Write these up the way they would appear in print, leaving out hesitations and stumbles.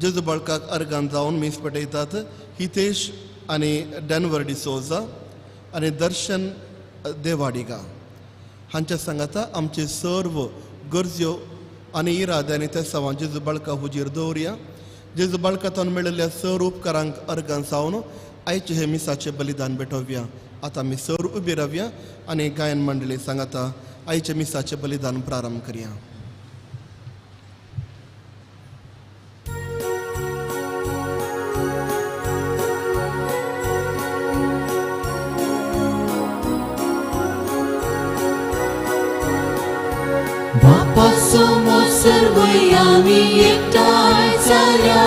जेजू बाळकाक अर्गान जावन मीस पेटयतात हितेश आनी डेनवर डिसोजा आनी दर्शन देवाडिगा हांच्या सांगाता आमचे सर्व गरज्यो आनी इरादे आनी ते सवां जेजू बाळका हुजीर दवरया. जेजू बाळकांतल्यान मेळिल्ल्या सर उपकारांक अर्गान सावन आयचे हे मिसाचे बलिदान भेटोवया. आतां आमी सर उबी रावया आनी गायन मंडळी सांगाता आयचे मिसाचे बलिदान प्रारंभ करया. बापा समोर सर्व आम्ही एकठांय जाल्या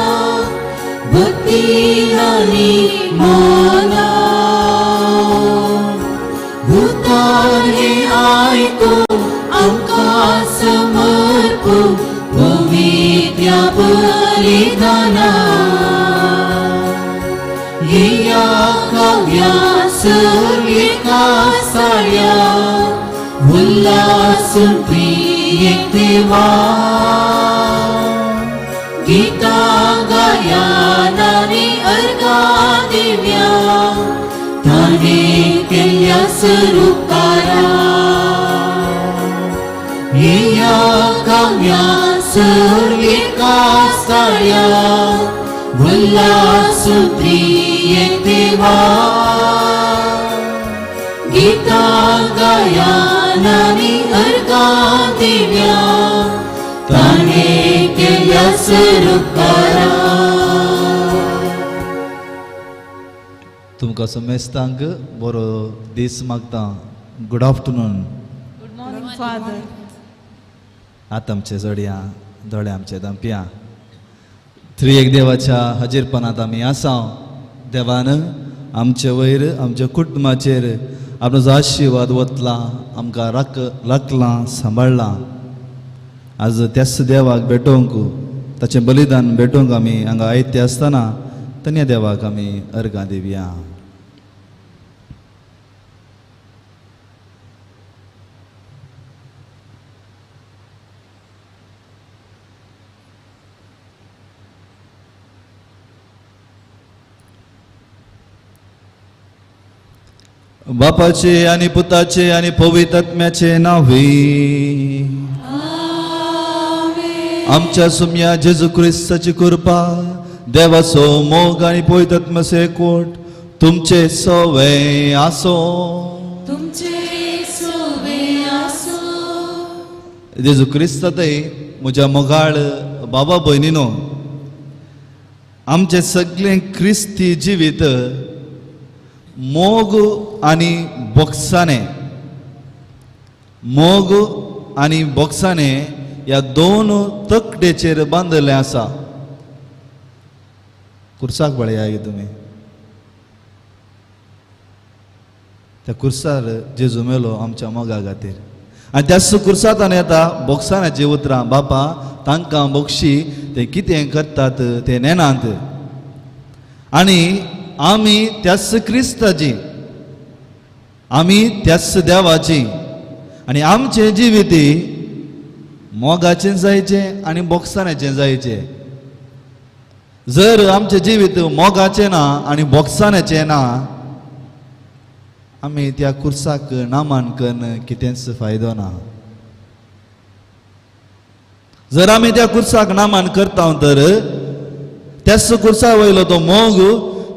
भक्तीन आनी माना भूतान हे आयकून आमकां समर्पून पवित्र बलिदाना येया काव्या सर्वेका साळ्या उल्हासून प्रियेक देवा गीता गायनाने अर्गा दिव्या ताणे केल्या स्वरूपारा येया काव्या सर्वेका साळ्या उल्हासून प्रियेक देवा गीता गायनाने अर्गा दिव्या ताणे केल्या स्वरूपारा. तुमकां समेस्तांक बरो दीस मागता. Good afternoon. Good morning father. आतां आमचे जोडया दोळे आमचे दांपिया त्रिएक देवाच्या हजेरपणांत आमी आसा. देवान आमचे वयर आमच्या कुटुंबाचेर आपलो जो आशिर्वाद वतला आमकां राखलां सांबाळलां. आज त्याच देवाक भेटोवंक ताचें बलिदान भेटोवंक आमी हांगा आयते आसतना तन्या देवाक आमी अर्गां दिवया. बापाचे आनी पुताचे आनी पवित्र आत्म्याचे नांवी आमच्या सुम्या जेजू क्रिस्ताची कृपा देवाचो मोग आनी पवित्र आत्म्याचो एकवट तुमचे सवे आसो. जेजू क्रिस्तातय म्हज्या मोगाळ बाबा भयणीनो आमचे सगळे क्रिस्ती जिवीत मोग आनी बोक्साने ह्या दोन तकडेचेर बांदले आसा. कुर्साक पळया तुमी त्या कुर्सार जेजू मेलो आमच्या मोगा खातीर आनी त्याच कुर्सांत येता बोक्सानाची उतरां. बापा तांकां बक्षी ते कितें करतात ते नेनात आनी आमी त्याच क्रिस्ताची आमी त्याच देवाची आनी आमचे जिवीती मोगाचें जायचें आनी बोक्सानाचें जायचें. जर आमचें जिवीत मोगाचें ना आनी बोक्सानाचें ना आमी त्या कुर्साक नामांकन कितेंच फायदो ना. जर आमी त्या कुर्साक नामान करता तर त्याच कुर्सा वयलो तो मोग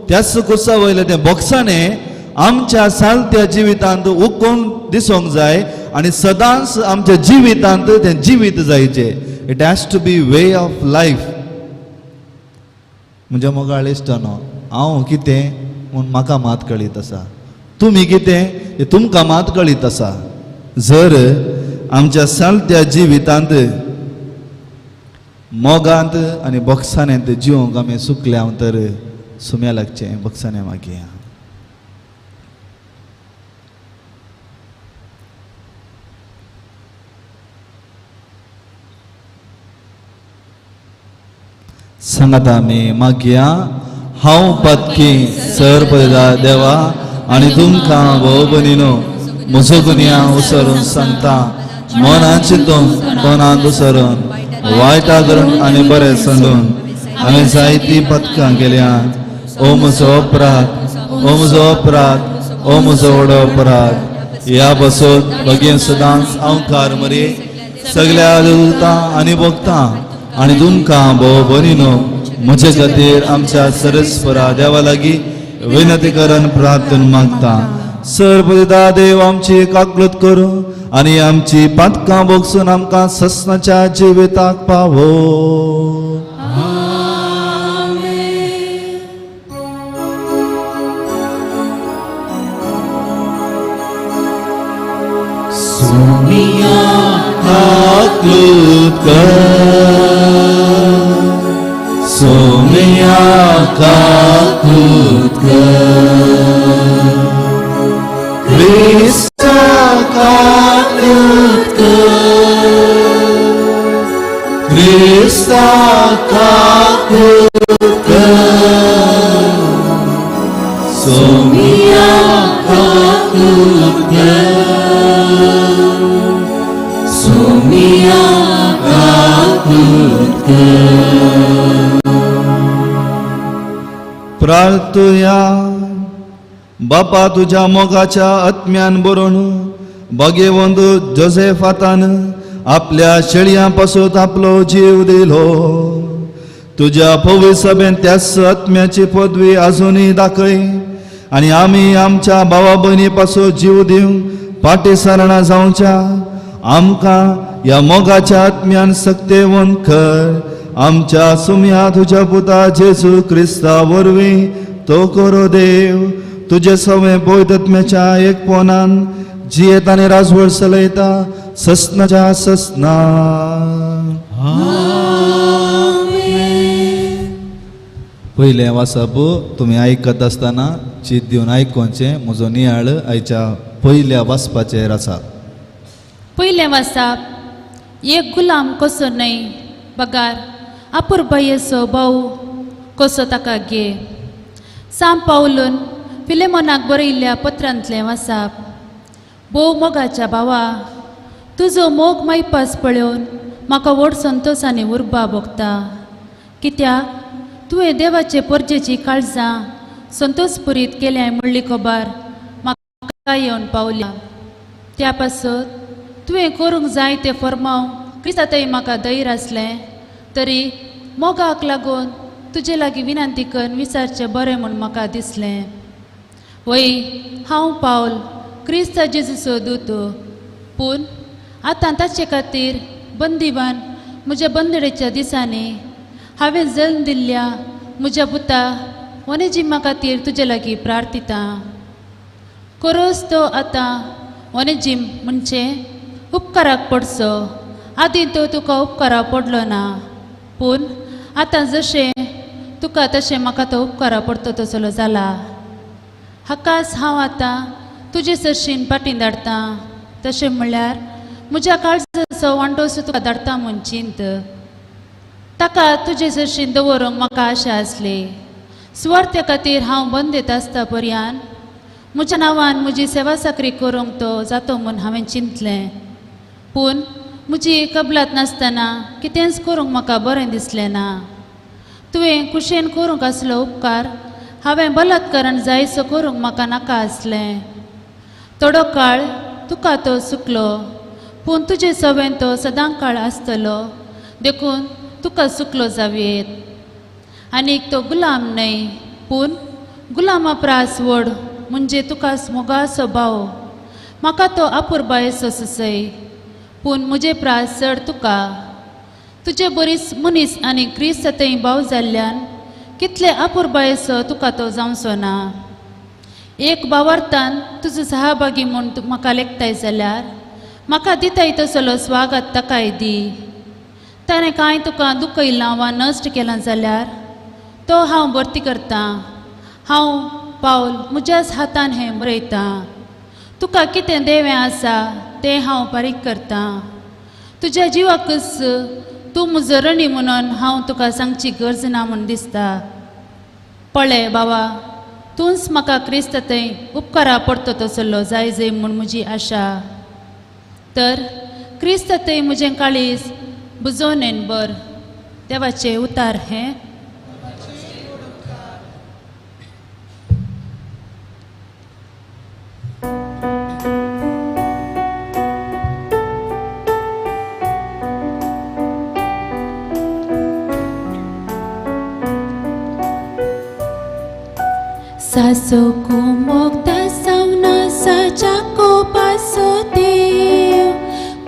त्याच कुर्सा वयले ते बोक्साने आमच्या सालत्या जिवितांत उखून दिसोंक जाय आनी सदांच आमच्या जिवितांत ते जिवीत जायचे. It has to be way of life. म्हणजे मोगाळ इश्टानो हांव कितें म्हूण म्हाका मात कळीत आसा. तुमी कितें तें तुमकां मात कळीत आसा. जर आमच्या सालत्या जिवितांत मोगांत आनी बोक्सान्यांत जिवंक आमी सुकल्या तर सुम्या लागचें बोक्साने मागया. सांगात आमी मागया. हांव पातकी सर पळयता देवा आनी तुमकां भोव भयणीनो म्हजो गुन्या उसरून सांगता. मनान चिंतून तोंडान उसरून वायटा करून आनी बरें सांगून हांवें जायतीं पथकां केल्यात ओ म्हजो अपराध ओ म्हजो अपराध ओ म्हजो व्हडो अपराध ह्या बसोत बेगीन सदांच हांव कार मरे सगळ्या उलतां आनी भोगतां आनी तुमकां भोव बरी न्हू म्हजे खातीर आमच्या सरस्वरा देवा लागीं विनती करून प्रार्थना मागता सर्वदा देव आमची काकलूत करूं आनी आमची पातकां भोगसून आमकां ससनाच्या जिविताक पावो सोमिया काकलूत कर सोमया काकलूत कर Krista kaklut Krista kaklut Somia kaklut सोमिया काकूत प्रार्थुया बापा तुझ्या मोगाच्या आत्म्यान बरोवन भगवंत जोसेफातान आपल्या शेळयां आपलो जीव दिलो तुझ्या पवित्र सभेन त्याच आत्म्याची पदवी अजूनही दाखय आणि आम्ही आमच्या भावा भयणी पासून जीव दिवंक पाटी सारणा जावच्या आमकां या मोगाच्या आत्म्यान सक्तेवंत कर आमच्या सुम्या तुझ्या पुता जेजू क्रिस्ता वरवीं तो करो देव तुझे सवे पवित्रात्म्याच्या एक पोनान जियेत आनी राजवट चलयता ससनाच्या ससना पयले वाचप तुमी आयकत आसतना चित दिवन आयकोवचें म्हजो नियाळ आयच्या पयल्या वाचपाचेर आसा पयले वाचप एक गुलाम कसो न्हय बगार अपुरबायेचो भाऊ कसो ताका घे सांब पावलून फिलेमोनाक बरयल्ल्या पत्रांतलें वाचप भोव मोगाच्या भावा तुजो मोग मायपास पळोवन म्हाका व्हड संतोशांनी उर्बा भोगता कित्याक तुवें देवाचे परजेची काळजां संतोषपुरीत केल्या म्हणली खबर म्हाका येवन पावल्या त्या पासत तुवें करूंक जाय तें फर्मावंक क्रिस्तांतय म्हाका धैर्य आसलें तरी मोगाक लागून तुजे लागीं विनंती करून विचारचें बरें म्हूण म्हाका दिसलें वय हांव पावल क्रिस्त जेजूचो दूत पूण आतां ताचे खातीर बंदिवान म्हज्या बंदडेच्या दिसांनी हांवें जल्म दिल्ल्या म्हज्या पुता ओनेजिमा खातीर तुजे लागीं प्रार्थिता खरोच तो आतां ओनेजीम म्हणजे उपकाराक पडचो आदीं तो तुका उपकारा पडलो ना पूण आतां जशें तुका तशें म्हाका तो उपकारा पडतो तसलो जाला हाकाच हांव आतां तुजे सरशीन पाटीं धाडटां तशें म्हणल्यार म्हज्या काळजाचो वांटोसो तुका धाडटा म्हूण चिंत ताका तुजे सरशीन दवरूंक म्हाका आशा आसली स्वार्थे खातीर हांव बंदीत आसता पर्यान म्हज्या नांवान म्हजी सेवा साकरी करूंक तो जातो म्हूण हांवें चिंतलें पूण म्हजी कबलात नासतना कितेंच करूंक म्हाका बरें दिसलें ना तुवें कुशेन करूंक आसलो उपकार हांवें बलात्कारान जायसो करूंक म्हाका नाका आसलें थोडो काळ तुका तो चुकलो पूण तुजे सवेन तो सदां काळ आसतलो देखून तुका चुकलो जावेत आनीक तो गुलाम न्हय पूण गुलामा प्रास व्हड म्हणजे तुका मोगाचो भाव म्हाका तो अपुरबायेचो सुसय पूण म्हजे प्रास चड तुका तुजे बरीच मनीस आनी क्रिस्ततय भाव जाल्ल्यान कितले अपुरबायेचो तुका तो जावचो ना एक भावार्थान तुजो सहभागी म्हूण म्हाका लेखताय जाल्यार म्हाका दिताय तसलो स्वागत ताकाय दी ताणें कांय तुका दुखयलां वा नश्ट केलां जाल्यार तो हांव भरती करतां हांव पावल म्हज्याच हातान हें बरयतां तुका कितें देवें आसा तें हांव फारीक करतां तुज्या जिवाकच तूं म्हजो रणी म्हणून हांव तुका सांगची गरज ना म्हूण दिसता पळय बाबा तूंच म्हाका क्रिस्ततय उपकारा पडतो तसलो जाय जाय म्हूण म्हजी आशा तर क्रिस्ततय म्हजें काळीज बुजोवन बर देवाचें उतार हें Saso kumokta sauna sajako pasote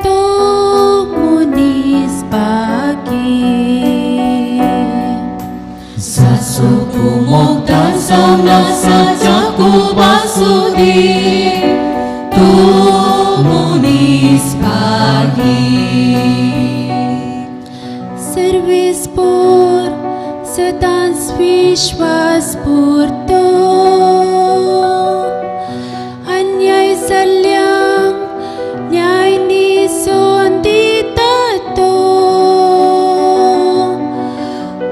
to munis bagi. Saso kumokta sauna sajako pasote to munis bagi. Service por Satans विश्वास पुरतो अन्याय सल्यां न्याय निसोंदितातो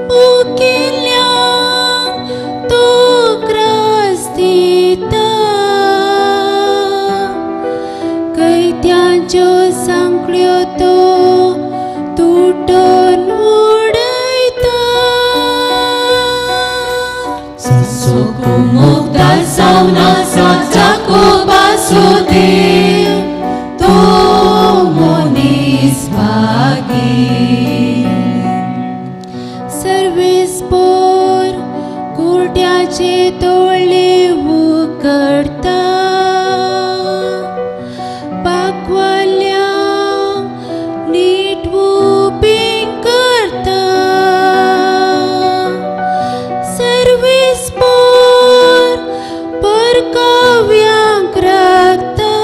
मुकिल्यां तो ग्रस्तिता कैत्यांचो सांकळ्यो तो तुटून Kumokta sauna sajako pasote to munis bagi. Service पोर कुर्ट्याचे तोळले उकडता पाकवाल्या नीट उबीं करता सर्विस पोर परकाव्यांक राखता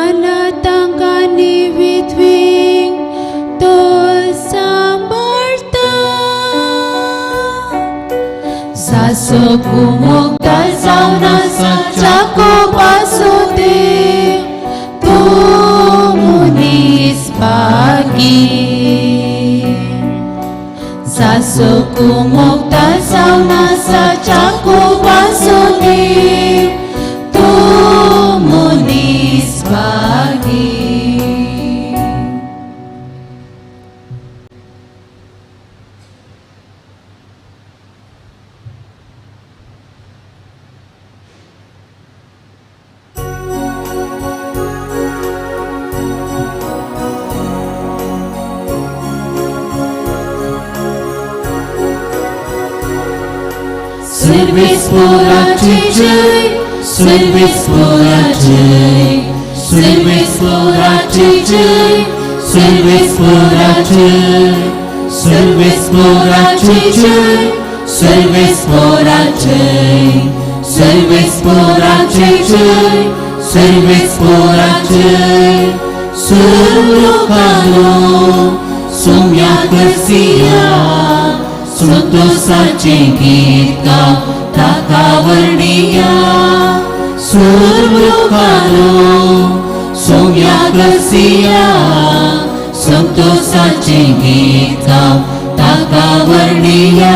अनाथांकांनी विधवींक तो सांभाळता Saso kumokta sauna sajako pasote to munis bagi. Saso kumokta sauna sajako pasote to munis bagi. Service porace jai, service porace, service porace jai, service porace, service porace jai, service porace, service porace jai, service porace, surlokano, sumya karsiya. संतोषाचे गीत गाव ताका वर्णिया सुरलोकानो सौम्या करसिया संतोषाचे गीत गाव ताका वर्णिया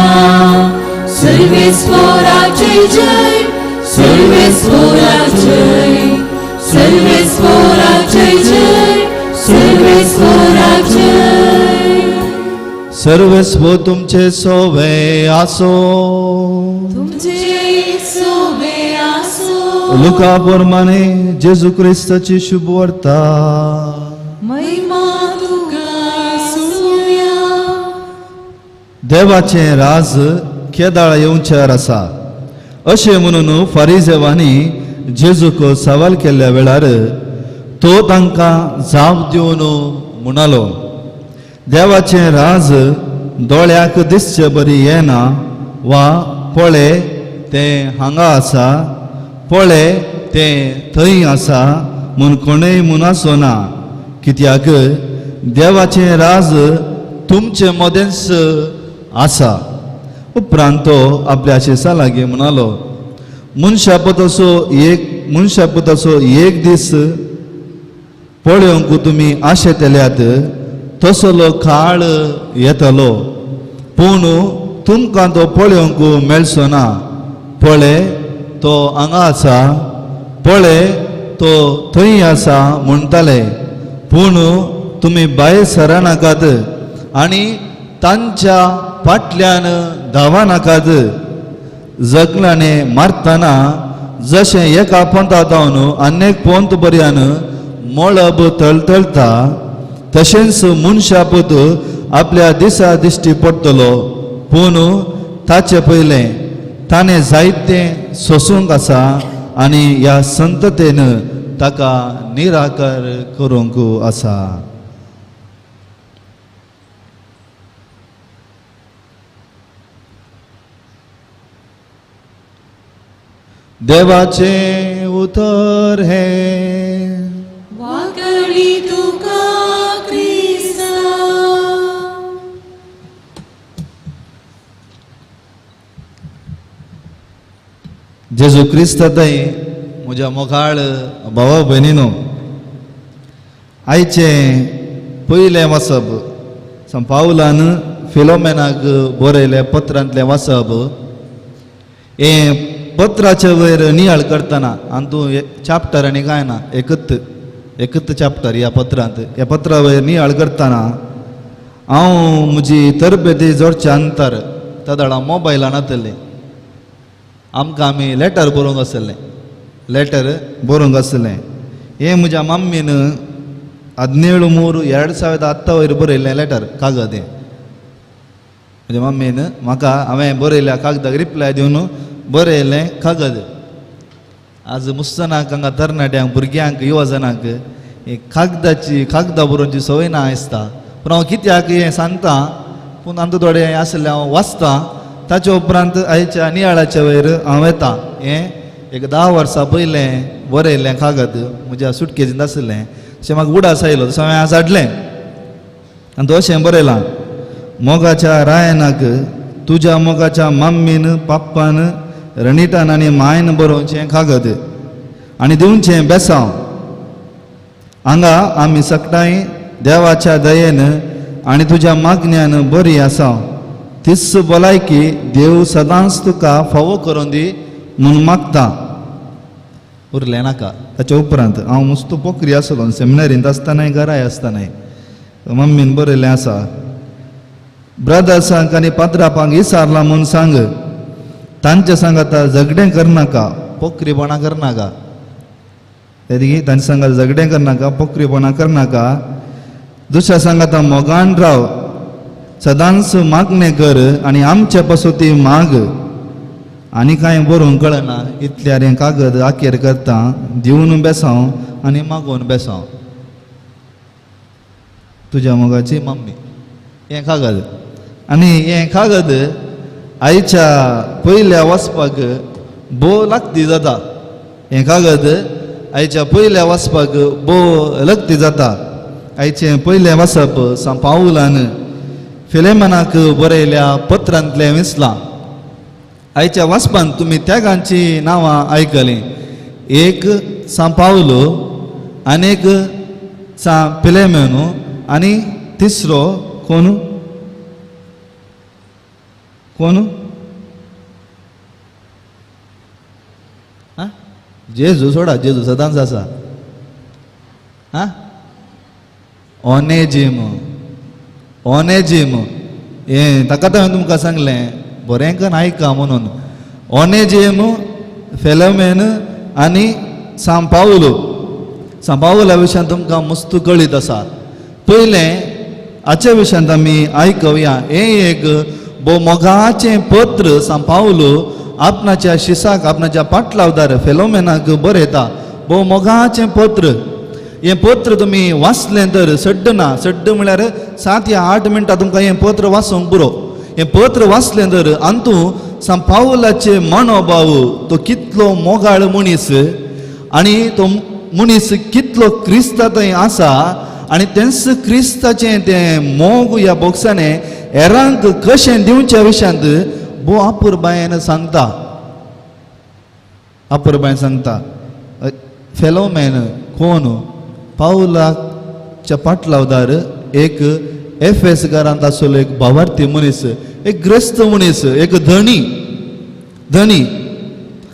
सर्वेस पोराचे जय सर्वेस पोराचे सर्वेस पोराचे जय सर्वेस पोराचे सर्वस्व तुमचे सोवे आसो तुमचे सोबे आसो लुका प्रमाणे जेजू ख्रिस्ताची शुभ वार्ता महिमा तुका सोया देवाचे राज केदाळ येवचेर आसा अशें म्हणून फारिजेवांनी जेजूक सवाल केल्ल्या वेळार तो तांकां जाप दिवन म्हणालो देवाचे राज दोळ्याक दिसचे बरी येना वा पळे तें हांगा आसा पळे तें थंय आसा म्हूण कोणेय मुनासो ना कित्याक देवाचे राज तुमचे मदेंच आसा उपरांत तो आपल्या शिसा लागीं म्हणालो मनशा पुताचो एक दीस पळोवंक तुमी आशेतल्यात तसलो काळ येतलो पूण तुमकां तो पळोवंक मेळचो ना पळे तो हांगा आसा पळे तो थंय आसा म्हणटाले पूण तुमी भायर सरनाकात आनी तांच्या फाटल्यान धांवनाकात जगल्याने मारतना जशें एका पंथांत धांवन आनीक पंथ पर्यान मळब तळतळता तशेंच मनशापूत आपल्या दिसा दिश्टी पडटलो पूण ताचे पयले ताणें जायते सोसूंक आसा आनी ह्या संततेन ताका निराकार करूंक आसा. देवाचे उतर हे वाकडी तुका क्रिस्ता. जेजू क्रिस्ताताई म्हज्या मोगाळ भावा भयणीनो, आयचे पयलें वाचप सान पावलान फिलोमेनाक बरयले पत्रांतलें वाचप. हें पत्राचे वयर नियाळ करतना आनी तूं चॅप्टर आनी कांय ना, एकच चॅप्टर ह्या पत्रांत. ह्या पत्रा वयर नियाळ करतना हांव म्हजी तरबेती जोडचे अंतर त्या दाडा मोबायलान आसलें. आमकां आमी लेटर बरोवंक आसलें. हें म्हज्या मम्मीन 17/3/2010 वयर बरयल्लें लेटर, कागद. हें म्हज्या मम्मीन म्हाका हांवें बरयल्या कागदाक रिप्लाय दिवन बरयल्लें कागद. आज मुस्तनाक हांगा तरणाट्यांक भुरग्यांक युवजनांक कागदां बरोवची संवय ना आसता. पूण हांव कित्याक हें सांगता, पूण आमचो थोडें हें आसलें हांव वाचतां. ताचे उपरांत आयच्या नियाळाच्या वयर हांव येता. हें एक 10 वर्सां पयलें बरयल्लें कागद म्हज्या सुटकेजींत आसलें. अशें म्हाका उडास आयलो, तशें हांवें आज हाडलें आनी तो अशें बरयलां. मोगाच्या रायनाक तुज्या मोगाच्या मम्मीन पाप्पान रणितान आनी मायन बरोवचें कागद आनी दिवचें बेसांव. हांगा आमी सकटाय देवाच्या दयेन आनी तुज्या मागण्यान बरी आसा. तिस भलायकी देव सदांच तुका फावो करून दी म्हूण मागता. उरलें नाका. ताच्या उपरांत हांव मस्त पोखरी आसलो, सेमिनारींत आसतनाय घराय आसतनाय मम्मीन बरयलें आसा. ब्रदर्सांक आनी पात्रापांक इसारला म्हूण सांग. तांचे सांगाता झगडें करनाका, पोखरीपणां करनाका. तांचे सांगात झगडें करनाका, पोखरीपणां करनाका. दुसऱ्या सांगाता मोगान राव, सदांच मागणें कर आनी आमचे पासोती माग. आनी कांय बरोवंक कळना, इतल्यार हें कागद आखेर करता. दिवन बेसांव आनी मागोवन बेसांव. तुज्या मोगाची मम्मी. हें कागद. आनी हें कागद आयच्या पयल्या वाचपाक भोव लागती जाता. हें कागद आयच्या पयल्या वाचपाक भोव लगती जाता. आयचें पयलें वाचप सान पावलान फिलेमनाक बरयल्या पत्रांतलें विसलां. आयच्या वाचपान तुमी त्यागांची नांवां आयकलीं. एक सान पावलो, आनीक सान फिलेमेनो, आनी तिसरो कोण जेजू सोडा, जेजू सदांच आसा. ओनेजीम. हें ताका हांवें तुमकां सांगलें बरें करून आयका म्हणून. ओनेजीम, फिलोमेन आनी सान पावला विशयान तुमकां मस्त कळीत आसा. पयलें हाचे विशयांत आमी आयकवया. हें एक भोव मोगाचें पत्र सान पावलो आपणाच्या शिसाक, आपणाच्या पाटलावदार फिलोमेनाक बरयता. भोव मोगाचें पत्र. हें पत्र तुमी वाचलें तर सड्ड ना, सड्ड म्हळ्यार 7 या 8 मिनटां तुमकां हें पत्र वाचूंक पुरो. हें पत्र वाचलें तर अंतू सान पावलाचे मनोभाव, तो कितलो मोगाळ मनीस आनी तो मनीस कितलो क्रिस्तांतय आसा आनी तेंच क्रिस्ताचें तें मोग ह्या बोक्साने हेरांक कशें दिवच्या विशयांत भोव आपुरबायेन सांगता. फिलोमेन कोण? पावलाच्या पाटलावदार एक एफएस घरांत आसलो एक भावार्थी मनीस, एक ग्रस्त मनीस, एक धनी.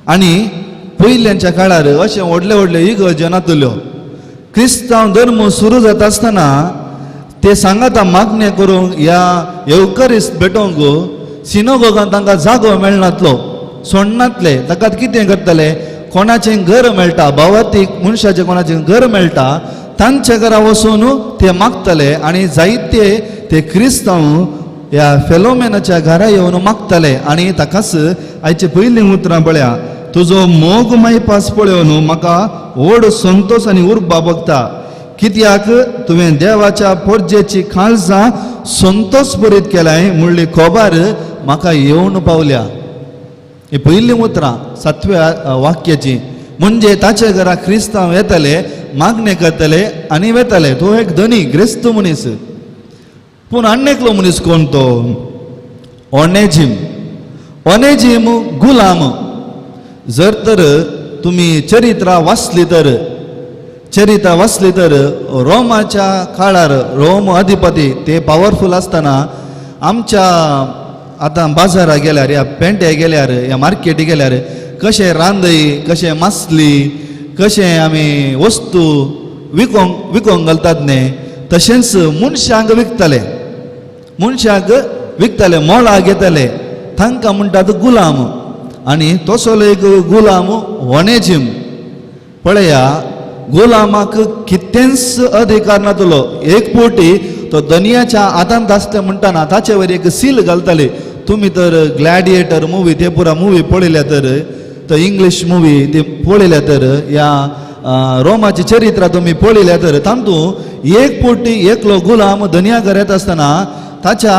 आनी पयल्यांच्या काळार अशें व्हडले इगर्जे नातल्यो. क्रिस्तांव धर्म सुरू जाता आसतना ते सांगाता मागणें करूंक ह्या येवकरिस्त भेटोवंक सिनोगोगांत तांकां जागो मेळनातलो, सोडनातले. ताका कितें करतले? कोणाचें घर मेळटा, भावार्थीक मनशाचें कोणाचें घर मेळटा, तांच्या घरा वचून ते मागतले. आनी जायते ते क्रिस्तांव ह्या फेलोमेनाच्या घरा येवन मागताले आनी ताकाच आयचे पयलीं उतरां पळया, तुजो मोग मायपास पळय न्हू म्हाका व्हड संतोष आनी उर्बा भोगता, कित्याक तुवें देवाच्या पोरजेची काळजां संतोष बरीत केलाय म्हणली खबर म्हाका येवन पावल्या. ही पयलीं उतरां 7व्या वाक्याची. म्हणजे ताच्या घरा क्रिस्तांव येतले, मागणे करतले आनी वेतले. तो एक धनी ग्रेस्त मनीस. पूण आनी एकलो मनीस कोण तो? ओनेजीम. ओनेजीम गुलाम. जर तर तुमी चरित्रां वाचली तर रोमाच्या काळार रोम अधिपती ते पावरफुल आसतना आमच्या आतां बाजारात गेल्यार या पेंटे गेल्यार या मार्केटी गेल्यार कशें रांदय, कशें मासली, कशें आमी वस्तू विकोंक घालतात न्ही, तशेंच मनशांक विकताले, मोळाक घेताले. तांकां म्हणटात गुलाम. आनी तसो एक गुलाम ओनेजीम. पळया, गुलामाक कितेंच अधिकार नातलो. एक पोटी तो दुनियाच्या आदांत आसता म्हणटाना ताचे वयर एक सील घालताले. तुमी तर ग्लॅडिएटर मुवी ते पुरा मुवी पळयल्या तर इंग्लीश मुवी ते पळयल्या तर या रोमाची चरित्रां तुमी पळयल्या तर तातूंत एक पोटी एकलो गुलाम दुनियाकार येता आसतना ताच्या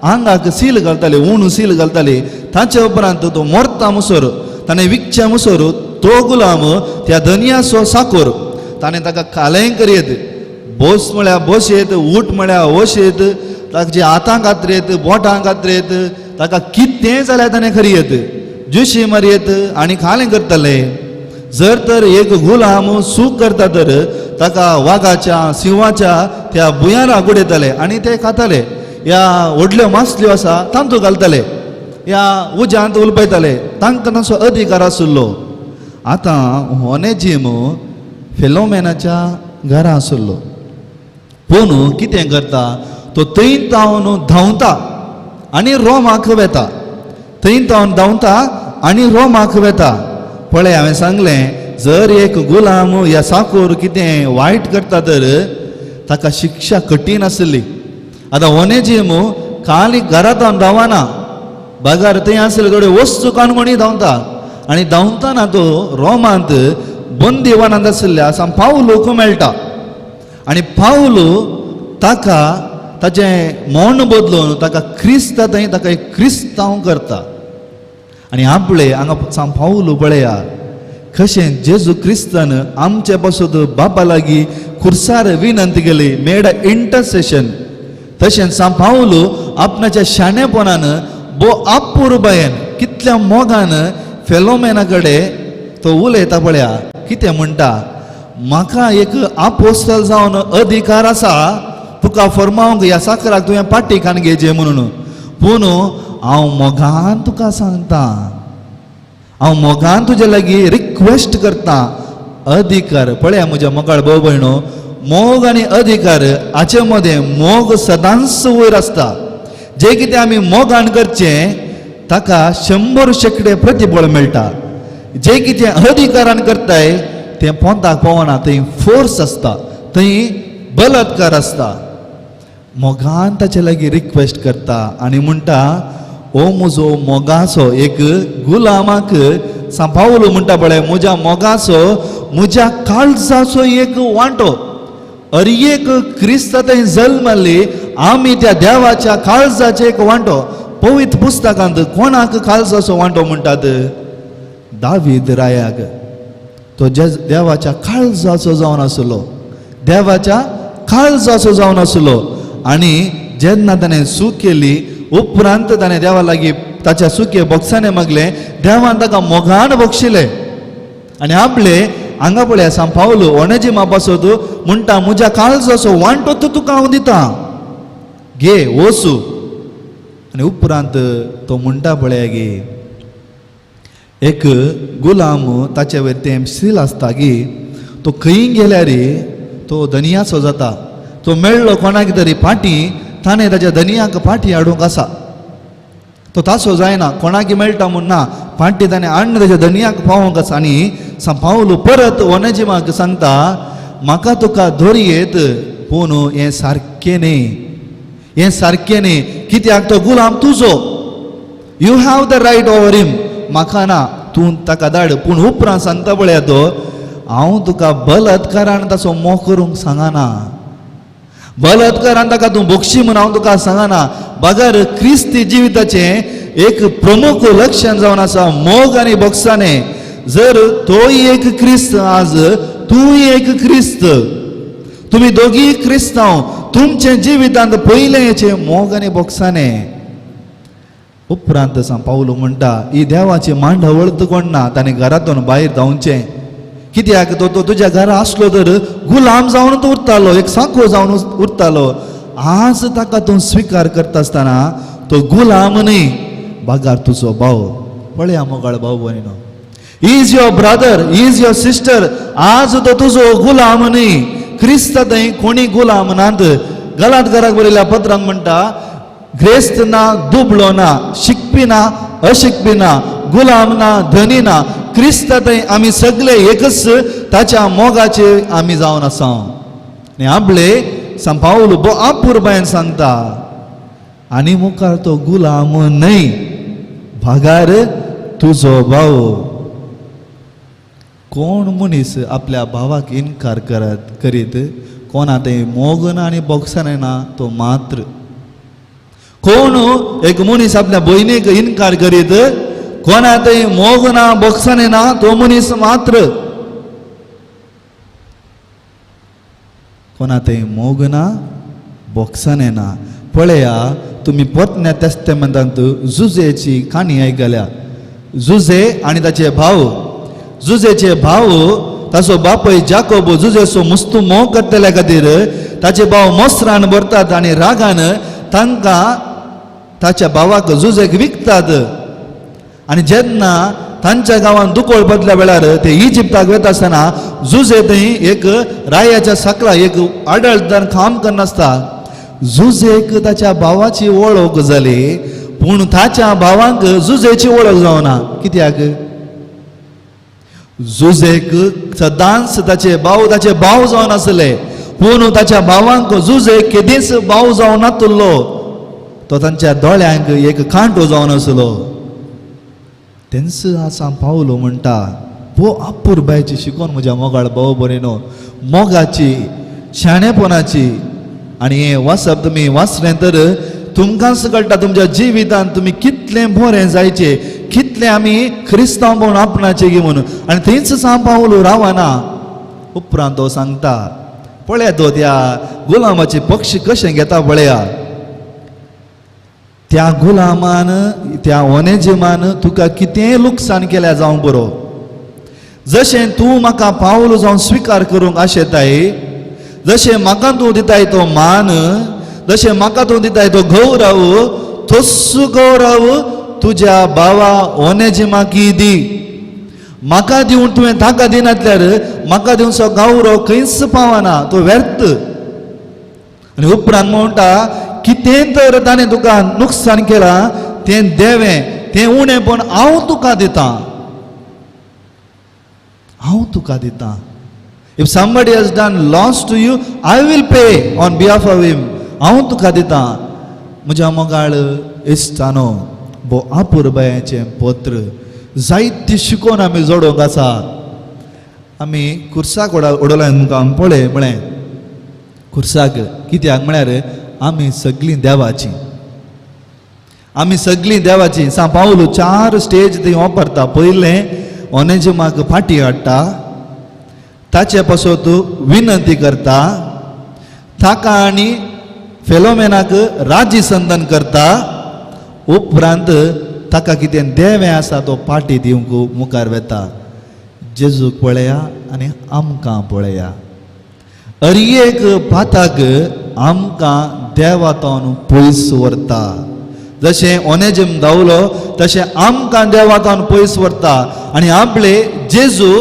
आंगाक सील घालताले, उण सील घालताले. ताच्या उपरांत तो मोरता मुसोर ताणें विकच्या मुसोर तो गुलाम त्या दुनियाचो साकोर ताणें ताका कालें करीत, बोस म्हळ्यार बोशेत, ऊट म्हळ्यार ओशेत, ताचे हातांक कात्रेत, बोटांक कात्रेत, ताका कितें जाल्यार ताणें खरयत, जुशी मारयत आनी कालें करताले. जर तर एक गुलाम सूख करता तर ताका वागाच्या सिंहाच्या त्या बुयाराक उडयताले आनी ते खाताले. ह्या व्हडल्यो मासल्यो आसा तांतूं घालताले, ह्या उज्यांत उलपयताले. तांकां तसो अधिकार आसलो. आतां ओनेजीम फेलोमेनाच्या घरा आसलो. पूण कितें करता तो थंय जावन धांवता आनी रोमाक वेता. थंय जावन धांवता आनी रोमाक वेता. पळय, हांवें सांगलें जर एक गुलाम ह्या साकोर कितें वायट करता तर ताका शिक्षा कठीण आसली. आतां ओनेजीम खाली घरांत रावना, बाजार थंय आसले थोड्यो वस्तू काणकोणी धांवता आनी धांवतना तो रोमांत बंदीवानांत आशिल्ल्या पावलूक मेळटा. आनी पावलू ताका ताचें मोन बदलून ताका क्रिस्त थंय ताका एक क्रिस्तांव करता. आनी आपले हांगा पावलू पळया कशें जेजू क्रिस्तान आमचे पासून बापा लागीं खुर्सार विनंती केली, मेड अ इंटरसेशन. तशेंच पावलू आपणाच्या शाणेपणान आपुरबायेन कितल्या मोगान फेलोमेना कडेन तो उलयता. पळया कितें म्हणटा, म्हाका एक आपोस्तल जावन अधिकार आसा तुका फर्मावंक ह्या साकराक तुवें पाटीकान घेवचें म्हणून. पूण हांव मोगान तुका सांगता, हांव मोगान तुजे लागीं रिक्वेस्ट करता. अधिकार पळया म्हज्या मोगाळ भाव भयणो, मोग आनी अधिकार हाचे मदें मोग सदांच वयर आसता. जे कितें आमी मोगान करचें ताका 100% प्रतिफळ मेळटा. जे कितें अधिकारान करताय तें पोंताक पावना, थंय फोर्स आसता, थंय बलात्कार आसता. मोगान ताचे लागीं रिक्वेस्ट करता आनी म्हणटा, ओ म्हजो मोगाचो एक गुलामाक सांपावलो म्हणटा पळय, म्हज्या मोगाचो, म्हज्या काळजाचो एक वांटो. एक क्रिस्त थंय जल्मली, आमी त्या देवाच्या काळजाचे एक वांटो. पवित्र पुस्तकांत कोणाक काळजाचो वांटो म्हणटात? दावीद रायाक. तो देवाच्या काळजाचो जावन आसलो, देवाच्या काळजाचो जावन आसलो. आनी जेन्ना ताणें सूख केली उपरांत ताणें देवा लागीं ताच्या सुखे बक्षाने मागले, देवान ताका मोगान बक्षिले. आनी आपले हांगा पळया सांपावलो ओनेजीमा पासत म्हणटा, म्हज्या काळजाचो वांटो तो तुका हांव दिता, घे वचू. आनी उपरांत तो म्हणटा पळया गे, एक गुलाम ताचे वयर तें सील आसता गे, तो खंय गेल्यार तो धनियाचो जाता. तो मेळ्ळो कोणाक तरी फाटी, ताणें ताच्या धनियाक फाटी हाडूंक आसा. तो तासो जायना, कोणाक मेळटा म्हूण ना, फाटी ताणें हाडून ताच्या धनियाक पावोंक आसा. आनी पावलो परत ओनेजीमाक सांगता, म्हाका तुका धोरयेत, पूण हें सारकें न्ही, हें सारकें न्ही. कित्याक तो गुलाम तुजो. You have the right over him. म्हाका ना, तूं ताका धाड. पूण उपरांत सांगता पळय तो, हांव तुका बलात्कारान ताचो मोग करूंक सांगना. बलात्कारान ताका तूं बक्षी म्हूण हांव तुका सांगना. बगर क्रिस्ती जिविताचें एक प्रमुख लक्षण जावन आसा मोग आनी बक्षाने. जर तोय एक क्रिस्त आज तूंय एक क्रिस्त, तुमी दोगी क्रिस्तांव, तुमचे जिवितांत पयलेचे मोग आनी बक्षाने. उपरांत पावलो म्हणटा ही देवाची मांडवळ कोण ना, ताणें घरातून भायर जावचें. कित्याक तो तुज्या घरा आसलो तर गुलाम जावन तूं उरतालो, एक सांखो जावन उरतालो. आज ताका तूं स्विकार करता आसतना तो गुलाम न्ही, बागार तुजो भाव. पळया मोगाळ भाव भयणीनो, he is your brother, he is your sister. आज तो तुजो गुलाम न्ही. क्रिस्त थंय कोणी गुलाम नात. गलाटकाराक बरयल्या पत्रांत म्हणटा, ग्रेस्त ना, दुबळो ना, शिकपी ना, अशिकपी ना, गुलाम ना, धनी ना, क्रिस्त थंय आमी सगळे एकच ताच्या मोगाचे आमी जावन आसा. आनी आपले सांपावलो बो आपुरबायन सांगता, आनी मुखार तो गुलाम न्हय, भागार तुजो भाव. कोण मनीस आपल्या भावाक इन्कार करीत कोणा थंय मोग ना आनी बक्षाने ना, तो मात्र. कोण एक मनीस आपल्या भयणीक इन्कार करीत कोणा थंय मोग ना बक्षाने ना, तो मनीस मात्र. कोणा थंय मोग ना बक्षाने ना. पळया तुमी पोरण्या तेस्तेमेंतांत जुजेची काणी आयकल्या. जुजे आनी ताचे भाव. जुजेचे भाव, ताचो बापूय जाकोब जुजेचो मुस्तू मोग करतल्या खातीर ताचे भाव मोसरान भरतात आनी रागान तांकां ताच्या भावाक जुजेक विकतात. आनी जेन्ना तांच्या गांवांत दुकोळ बदल्या वेळार ते इजिप्ताक वता आसतना जुजे थंय एक रायाच्या सकला एक आडळदार काम करनासता. जुजेक ताच्या भावाची वळख जाली, पूण ताच्या भावांक जुजेची वळख जावना. कित्याक? जुजेक सदांच ताचे भाव जावन आसले, पूण ताच्या भावांक जुजेक केदीच भाव जावन नासलो. तो तांच्या दोळ्यांक एक कांटो जावन आसलो. तेंच आसा पावलो म्हणटा, पो आपुरबायची शिकोन म्हज्या मोगाळ भाव बरेनो, मोगाची, शाणेपणाची. आनी हें वाचप तुमी वाचलें तर तुमकांच कळटा तुमच्या जिवितांत तुमी कितलें बरें जायचें, कितलें आमी क्रिस्तांव म्हणून आपणाचें गी म्हणून. आनी थंयच सांपावलो रावना. उपरांत तो सांगता, पळया तो त्या गुलामाचे पक्ष कशें घेता पळया. त्या गुलामान, त्या ओनेजिमान तुका कितें लुकसाण केल्या जावं बरो. जशें तूं म्हाका पावलो जावन स्विकार करूंक आशेताय, जशें म्हाका तूं दिताय तो मान, जशें म्हाका तूं दिताय तो गौरव, तस्सो गौरव तुज्या भावा ओनेजिमाकी दी. म्हाका दिवन तुवें ताका दिनातल्यार म्हाका दिवचो गौरव खंयच पावना, तो व्यर्थ. आनी उपरांत म्हणटा, कितें तर ताणें तुका नुकसाण केलां तें देवें, तें उणें पण हांव तुका दितां. हांव तुका दितां. If somebody has done loss to you, I will pay on behalf of him. हांव तुका दितां. म्हज्या मोगाळ इश्टानो, बो आपुरबायेचें पत्र जायती शिकोवन आमी जोडोंक आसा. आमी खुर्साक उडोवला तुमकां पळय म्हळें. खुर्साक कित्याक म्हळ्यार आमी सगळीं देवाची. आमी सगळीं देवाची. पावलो 4 स्टेज थंय वापरता. पयलें ओनेजिमाक फाटी हाडटा, ताचे पासत विनंती करता, ताका आनी फेलोमेनाक राजी संदन करता. उपरांत ताका कितें देवें आसा तो पाटी दिवंक मुखार वेता. जेजूक पळया आनी आमकां पळया. अरियेक पाताक आमकां देवातावन पयस व्हरता. जशें ओनेजिम धांवलो तशें आमकां देवातावन पयस व्हरता. आनी आपले जेजू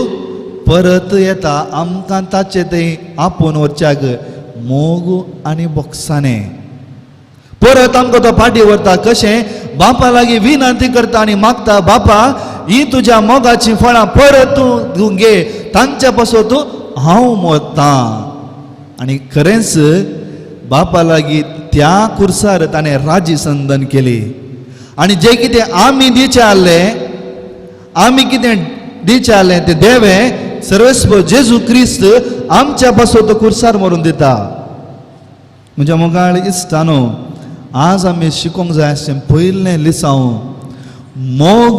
परत येता आमकां ताचे थंय आपोवन व्हरच्याक मोग आनी बक्षाने. परत आमकां तो फाटी व्हरता. कशें? बापा लागीं विनंती करता आनी मागता, बापा ही तुज्या मोगाची फळां परत तूं घे, तांच्या पासून तूं हांव मोगतां. आनी खरेंच बापा लागीं त्या कुर्सार ताणें राजी संदन केली आनी जे कितें आमी दिवचे आहले आमी कितें दिवचे आहले ते देवे सर्वेस्व जेजू क्रिस्त आमच्या पासून तो कुर्सार मारून दिता. म्हज्या मोगाळ इश्टानो, आज आमी शिकोंक जाय अशें पयलें लिसांव मोग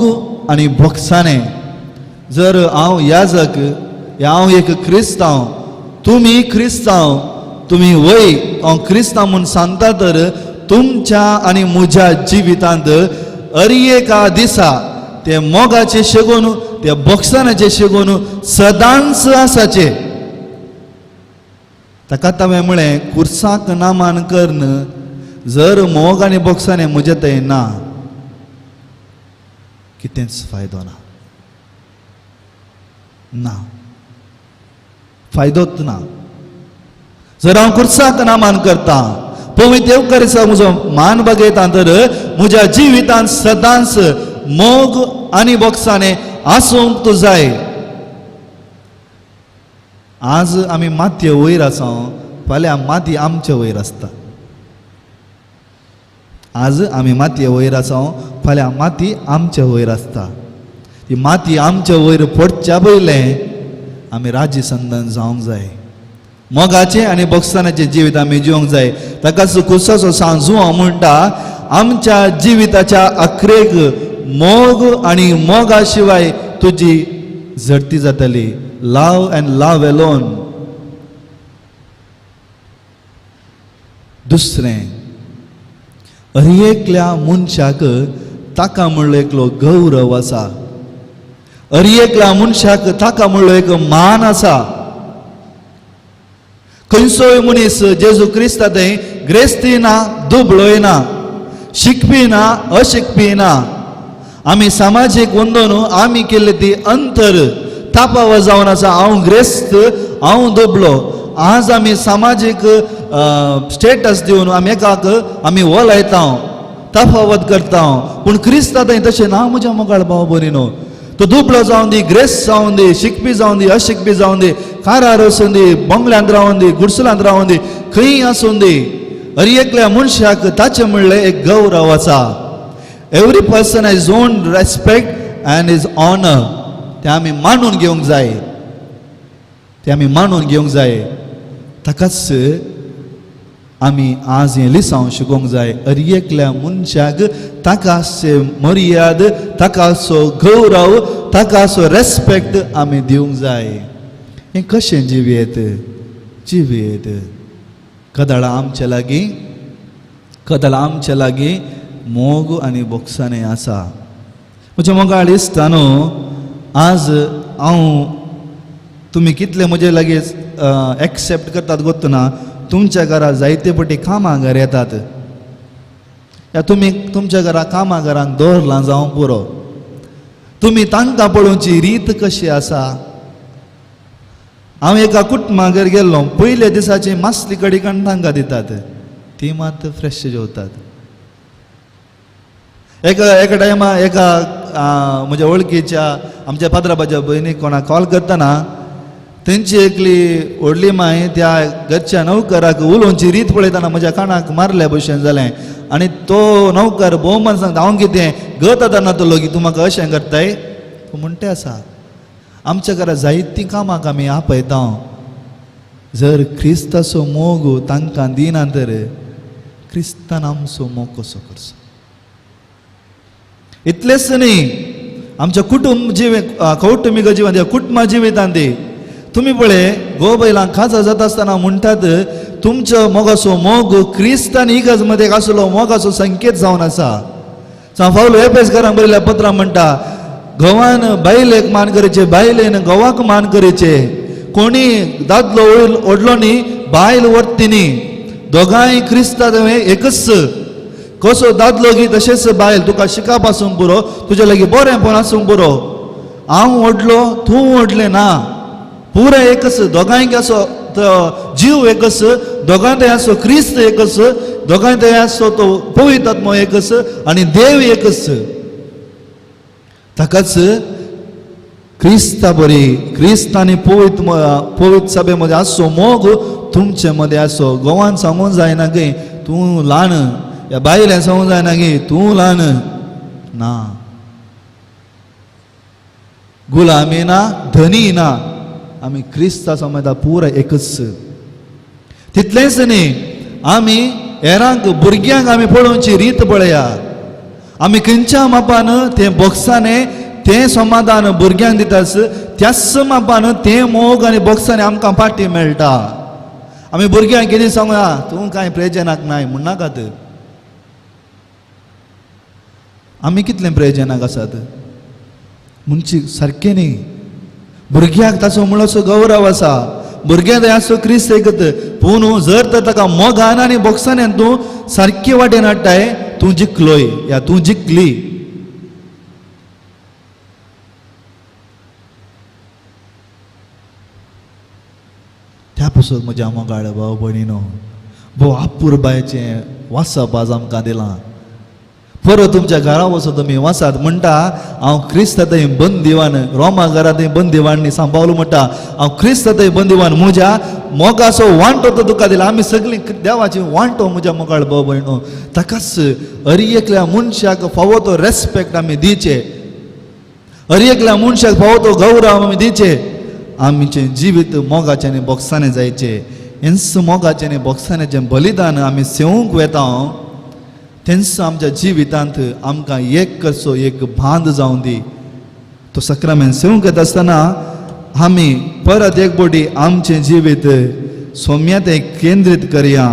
आनी भोगसाणें. जर हांव याजक हांव एक क्रिस्तांव, तुमी क्रिस्तांव, तुमी वय हांव क्रिस्तांव म्हूण सांगता तर तुमच्या आनी म्हज्या जिवितांत एका दिसा ते मोगाचे शेगोन ते भोगसाणाचे शेगोन सदांच आसाचे. ताका हांवें म्हळें कुर्साक नामान कर्ण जर मोग आनी भोगसाणें म्हजे थंय ना कितेंच फायदो ना फायदोच ना. जर हांव कुर्साक नामान करता पवित्र येवकारीचा म्हजो मान बगयता तर म्हज्या जिवितांत सदांच मोग आनी भोगसाणें आसूंक जाय. आज आमी मातये वयर आसा, फाल्यां माती आमचे वयर आसता. आज आमी मातये वयर आसा, फाल्यां माती आमचे वयर आसता. ती माती आमचे वयर पडच्या पयलें आमी राजी संदन जावंक जाय. मोगाचें आनी भोगसाणाचें जिवीत आमी जिवंक जाय. ताकाच कुर्साचो सांजू हांव म्हणटा, आमच्या जिविताच्या अखेरेक मोग आनी मोगा शिवाय तुजी झडती जातली. लव अँड लव एलोन. दुसरें, एकल्या मनशाक ताका म्हणलो एकलो गौरव आसा. एकल्या मनशाक ताका म्हणलो एक मान आसा. खंयचोय मनीस जेजू क्रिस्ता थंय ग्रेस्ती ना, दुबळोय ना, शिकपी ना, अशिकपी ना. आमी सामाजीक वंदन आमी केल्ली ती अंतर तापाव जावन आसा. हांव ग्रेस्त, हांव दुबळो. आज आमी सामाजीक स्टेटस दिवन आमी एकाक आमी वलायता, तफावत करता. पूण क्रिस्ता थंय तशें ना. म्हज्या मोगाळ भाव भयणीनो, तो दुबळो जावन दी, ग्रेस्त जावन दी, शिकपी जावन दी, अशिकपी जावन दी, कारार वचून दी, बंगल्यांत रावन दी, गुडसलांत रावन दी, खंय आसून दी, एकल्या मनशाक ताचे म्हणलें एक गौरव आसा. Every person has own respect and is honour. ते आमी मानून घेवंक जाय. ते आमी मानून घेवंक जाय. ताकाच आमी आज हें लिसांव शिकोवंक जाय. एकल्या मनशाक ताकाचे मर्याद, ताकाचो गौरव, ताकाचो रेस्पेक्ट आमी दिवंक जाय. हें कशें जिवीत कदाळां आमचे लागीं मोग आनी भोगसाणें आसा. म्हज्या मोगाळ इश्टानो, आज हांव तुमी कितले म्हजे लागीं एक्सेप्ट करतात गोत्त ना. तुमच्या घरा जायते पटी कामां घर येतात. या तुमी तुमच्या घरा कामां घरांक दवरलां जावं पुरो. तुमी तांकां पळोवची रीत कशी आसा. हांव एका कुटुंबागेर गेल्लो. पयल्या दिसाची मासली कडी कण तांकां दितात. ती मात फ्रेश जेवतात. एका टायमा एका म्हज्या वळखीच्या आमच्या पाद्राबाच्या भयणीक कोणाक कॉल करतना तेंची एकली व्हडली माय त्या घरच्या नौकराक उलोवची रीत पळयतना म्हज्या कानाक मारल्या भशेन जालें. आनी तो नौकर भोवमान सांगता, हांव कितें गत आतां नातलो की तूं म्हाका अशें करताय. तूं म्हणटे आसा. आमच्या घरा जायतीं कामाक आमी आपयता. जर क्रिस्ताचो मोग तांकां दिना तर क्रिस्तान आमचो मोग कसो करचो. इतलेंच न्ही, आमच्या कौटुंबीक जिवन कुटुंबा जिवितांत तुमी पळय गो बैलांक खाजा जाता आसतना म्हणटात तुमचो मोगाचो मोग क्रिस्तान इगज मध्ये आसलो मोगाचो संकेत जावन आसा. पावलो एफेसकारांक बरयल्ल्या पत्रांत म्हणटा, घोवान बायलेक मान करीचे, बायलेन घोवाक मान करीचे. कोणी दादलो ओडलो न्ही, बायल व्हरती न्ही, दोगांय क्रिस्तान एकच. कसो दादलो गी तशेंच बायल. तुका शिकप आसूंक पुरो, तुजे लागीं बरेंपण आसूंक पुरो. हांव ओडलो, तूं ओडलें ना, पुरो एकच. दोगांयक असो जीव एकच, दोगां थंय आसो क्रिस्त एकच, दोगांय थंय आसो तो पवित्र आत्मो एकच आनी देव एकच. ताकाच क्रिस्ता बरी, क्रिस्त आनी पवित्र सभे मध्ये आसो मोग तुमचे मध्ये आसो. गोवान सांगून जायना की तूं ल्हान या बायलें सांगूंक जायना की तूं ल्हान ना गुलामी ना धनी ना आमी क्रिस्ता समजता पुराय एकच तितलेंच न्ही आमी हेरांक भुरग्यांक आमी पळोवची रीत पळया आमी खंयच्या मापान तें बॉक्साने तें समाधान भुरग्यांक दितास त्याच मापान तें मोग आनी बॉक्साने आमकां पाटी मेळटा आमी भुरग्यांक कितें सांगया तूं कांय प्रयोजनाक नाय म्हणनाकात आमी कितलें प्रयोजनाक आसात म्हणची सारकें न्ही भुरग्याक ताचो म्हणसो गौरव आसा भुरग्यां असो क्रिस्त ऐकत पूण जर तर ताका मोगान आनी बॉक्साने तूं सारके वाटेन हाडटाय तूं जिखलोय या तूं जिखली त्या पासून म्हज्या मोगाळ भाव भयणीनो भोव आपूर बायचें वासप आज आमकां दिलां परत तुमच्या घरा वचून तुमी वसात म्हणटा हांव क्रिस्त थंय बंदिवान रोमा घरा थंय बंदिवान सांबाळलो म्हणटा हांव क्रिस्त थंय बंदिवान म्हज्या मोगाचो वांटो तो तुका दिला आमी सगळीं देवाची वांटो म्हज्या मोगाळ भाव भयणो ताकाच हर एकल्या मनशाक फावो तो रेस्पेक्ट आमी दिवचे हर एकल्या मनशाक फावो तो गौरव आमी दिवचे आमचें जिवीत मोगाचें आनी बॉक्साने जायचें हेंच मोगाचें आनी बॉक्सानेचें बलिदान आमी सेवूंक वेता तेंच आमच्या जिवितांत आमकां एक कसो एक भांद जावं दी तो सक्रामेंत सेवूंक येता आसतना आमी परत एक बोटी आमचें जिवीत सौम्यते केंद्रीत करया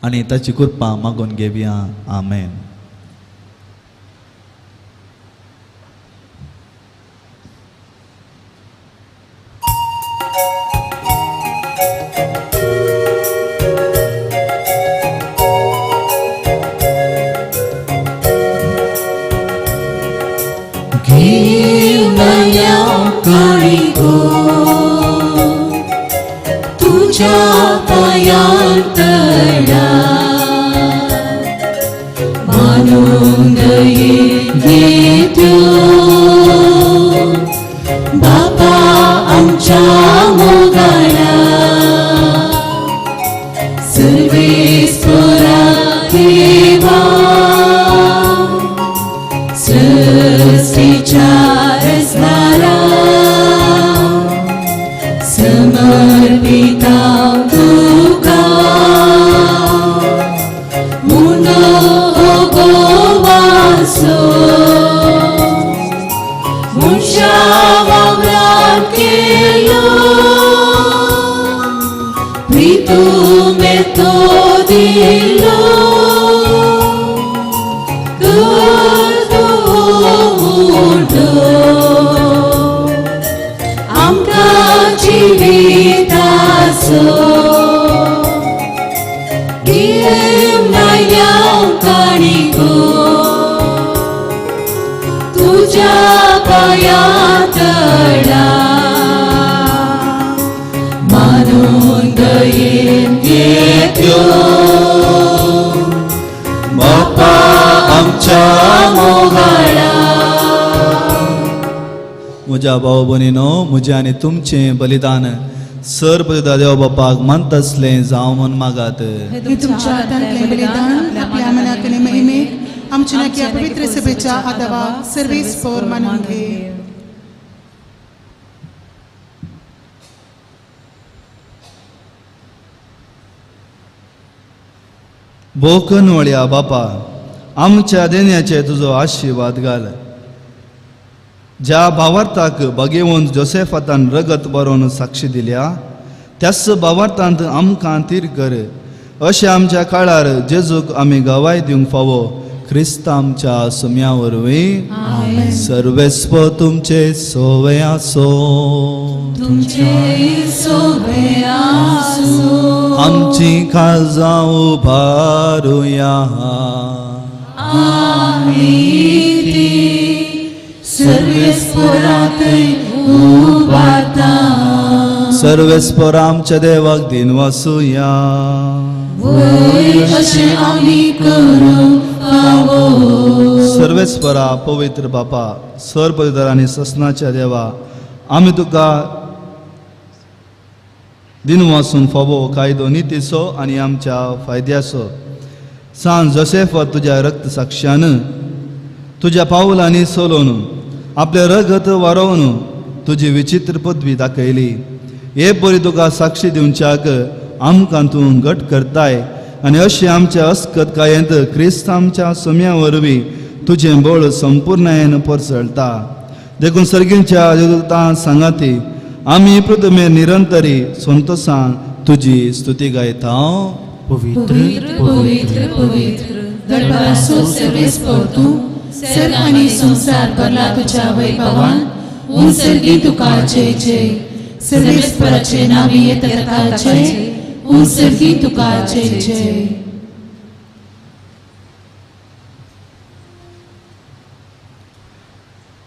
आनी ताची कृपा मागून घेवया आमेन तुझ्या पायांतळा मानून घेतो बापा आमच्या मोगाळा सर्वेश्वरा देवा सृष्टीच्या रचणारा समर्पिता तुका मुनो गोवासो मुशा वावरात केलो प्रितुमे तो दिलो जिविताचो नया काणिको तुझ्या पायांतळा मानून दयेन घेतो बापा आमच्या मोगाळा म्हज्या भाव भयणीनो म्हजें आनी तुमचें बलिदान सर्वदा देव बापाक मानता आसलें जावं म्हूण मागात हे तुमच्या हातांतलें बलिदान आपल्या मनाक आनी महिमेक आमच्या नाक्या पवित्र सभेच्या आदावा सर्वेस्पर मानून घे भोकन वळ्या बापा आमच्या देण्याचे तुजो आशिर्वाद घाल ज्या भावार्थाक भगेवन जोसेफातान रगत बरोवन साक्षी दिल्या त्याच भावार्थांत आमकां तीर कर अशें आमच्या काळार जेजूक आमी गवाय दिवंक फावो क्रिस्त आमच्या सुम्या वरवीं सर्वेस्प तुमचे सोवे आसो आमची काळजां उबारुया सर्वेस्पर आमच्या देवाक दिन वासुया सर्वेस्परा पवित्र बापा सर्वपवित्र आनी ससनाच्या देवा आमी तुका दिन वाचून फोबो कायदो नितीचो आनी आमच्या फायद्याचो. सांज जोसेफ तुज्या रक्त साक्षान तुज्या पावलांनी चलोवन आपले रगत वारोवन तुजी विचित्र पदवी दाखयली. हे परी तुका साक्षी दिवच्याक आमकां तूं घट करताय आनी अशें आमच्या अस्कत कायेंत क्रिस्त आमच्या सोम्या वरवीं तुजें बळ संपूर्णयेन परसळटा. देखून सर्गींच्या देवदूतां सांगाती आमी प्रथमे निरंतरी संतोषान तुजी स्तुती गायता. पवित्र पवित्र पवित्र दरबाराचो सर्वेस्पर तूं सर्ग आनी संसार भरला तुज्या वैभवान. उंसर्गी तुका जय जय. सर्वेस्पराचे नावी येता जय. उंसर्गी तुका जय जय.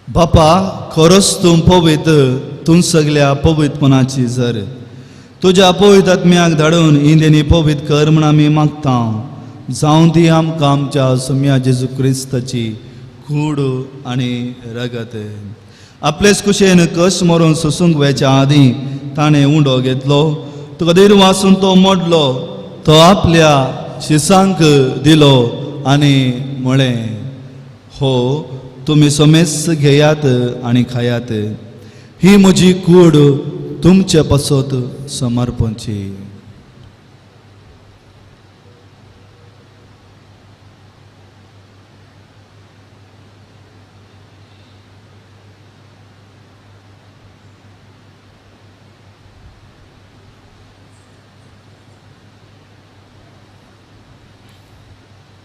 बापा खरोच तूं पवित्र. तूं सगळ्या पवित्रपणाची झर. तुज्या पवित्र आत्म्याक धाडून ही देणी पवित्र कर म्हूण आमी मागता. जावं ती आमकां आमच्या सोम्या जेजू क्रिस्ताची कूड आनी रगत. आपलेच कुशेन कश्ट मरून सोसूंक वयच्या आदीं ताणें उंडो घेतलो. तुका देर वाचून तो मोडलो. तो आपल्या शिसांक दिलो आनी म्हळें हो तुमी सोमेस घेयात आनी खायात. ही म्हजी कूड तुमचे पासत समर्पणची.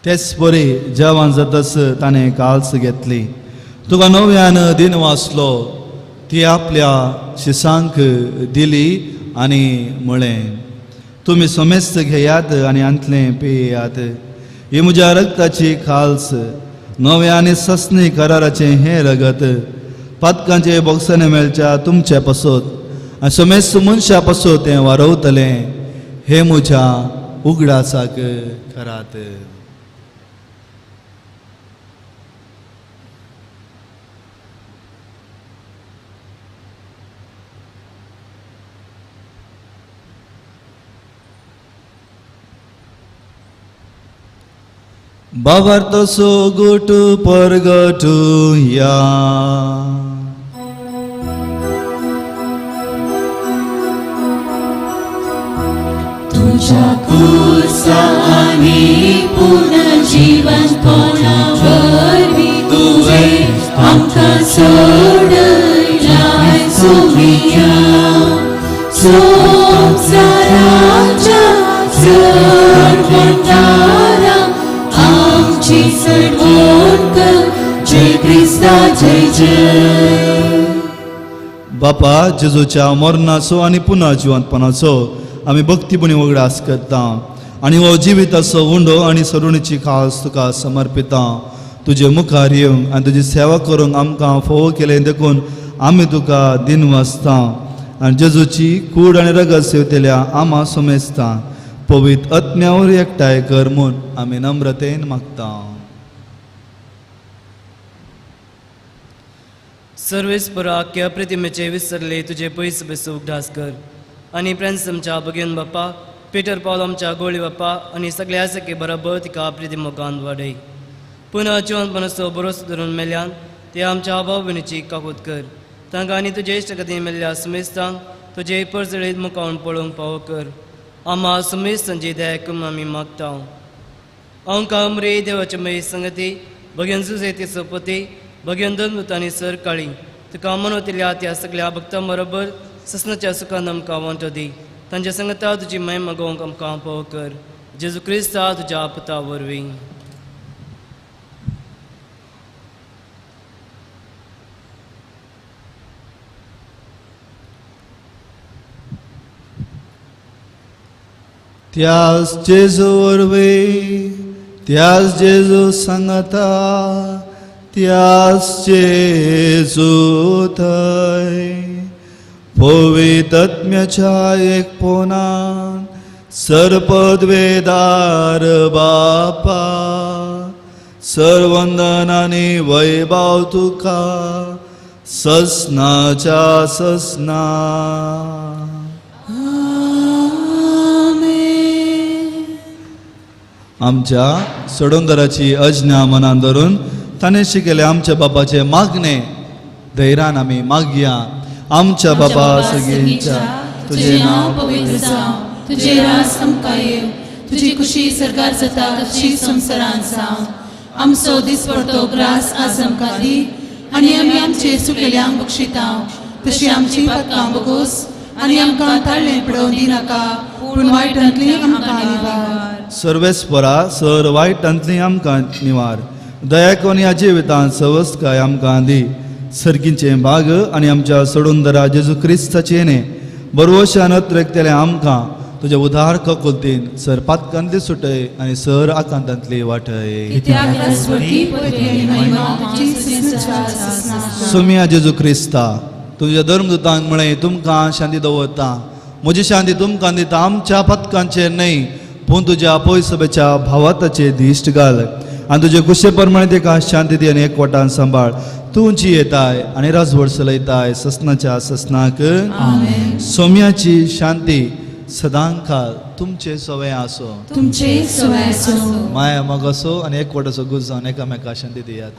तेच बरी जेवण जातस ताणें काल्स घेतली. तुका नव्यान दिन वाचलो. ती आपल्या शिसांक दिली आनी म्हळें तुमी सोमेस्त घेयात आनी अंतलें पियेयात. ही म्हज्या रगताची खाल्स नव्या आनी सस्नी कराराचें हें रगत पातकांचे बोगसाने मेळच्या तुमचे पासत आनी सोमेस्त मनशा पासत तें वारवतलें. हे म्हज्या उगडासाक करात. Bavartoso gutu परगटू या. तुझ्या कुर्सा आणि पुनर्जीवन कोणावरवी तुझे आमकां सोडलाय सोमिया. संसाराच्या सर्वंतारा आमची सडवण कर. जय क्रिस्ता जय जय. बापा जेजूच्या मरणाचो आनी पुनर्जिवंतपणाचो आमी भक्तीपणी वगडास करता आनी हो जिविताचो उंडो आनी सरुणीची खास तुका समर्पिता. तुजे मुखार येवंक आनी तुजी सेवा करूंक आमकां फोव केलें देखून आमी तुका दिन वाचता आनी जेजूची कूड आनी रगत सेवतेल्या आमा सोमेस्ता. पवित्र आत्म्यावर एकठांय कर म्हूण आमी नम्रतेन मागता. सर्वेस्परा अख्ख्या प्रतिमेचे विसरले तुझे पयस बेसूक उगडास कर आनी प्रेन्समच्या भगिन बाप्पा पिटर पॉल आमच्या गोळी बाप्पा आनी सगळ्या सखे बरोबर तिका प्रतिमोगान वाडय. पुन्हा जिवनपणाचो बरोसो धरून मेल्यान ते आमच्या भाव भयणीची काकूत कर. तांकां आनी तुजे इश्टगती मेल्ल्या सुमेस्तांक तुजे परजळीत मुखावन पळोवंक फावो कर. आम्हा सुमेस्तांची दया करून आमी मागता. आमकां अमरे देवाचे मये संगती भगवान सुसेतीचो पती भगवान दोनमुतांनी सर काळी तुका मनवतिल्या त्या सगळ्या भक्तां बरोबर ससनाच्या सुखान आमकां वांटो दी. तांच्या संगता तुजी महिमा गोवंक आमकां फावो कर. जेजू क्रिस्ता तुज्या पुता वरवीं. त्याच जेजू वरवीं त्याच जेजू सांगता त्याच जेजू थंय पवित्र आत्म्याच्या एकपणान सरपदवेदार बापा सर्वंदन आनी वैभव तुका ससनाच्या ससना. आमच्या सोडूनदराची अज्ञा मनान धरून ताणें शिकयले आमच्या बापाचे मागणे धैर्यान आमी मागया. आमच्या बापा सगळींच्या तुझे नाव पवित्र जावं, तुझे राज आमकां येव, तुजी खुशी सरकार जाता तशी संवसारांत जावं. आमचो दिसपडटो ग्रास आज आमकां दी, आनी आमी आमचे सुकलेल्यांक बक्षिता तशी आमची पातकां बगोस, आनी आमकां ताळ्ळें पडोवन दिनाका, पूण वायटांतली आमकां निवार. सर्वेस्परा सर वायटांतली आमकां निवार. दया करून ह्या जिवितांत सवस्तकाय आमकां दी. सर्गींचे भाग आनी आमच्या सोडूनदरा जेजू क्रिस्ताचे येणे बरोवशान रक्तले आमकां तुजे उदार ककुलतीन सर पातकांतली सुटय आनी सर आकांतांतली वाटय. सुम्या जेजू क्रिस्ता तुझ्या धर्मदुतांक म्हळें तुमकां शांती दवरता, म्हजी शांती तुमकां दिता. आमच्या पथकांचेर न्हय पूण तुज्या पळय सभेच्या भावाताचेर दिश्ट घाल आनी तुजे कुशे प्रमाणे ताका शांती दी आनी एकवटान सांबाळ. तूं जी येताय आनी राजवट चलयताय ससनाच्या ससनाक. सोम्याची शांती सदांकाळ तुमचे सवय आसो, तुमचे सवय आसो. माया मग असो आनी एकवट असो गुज जावन एकामेका शांती दियात.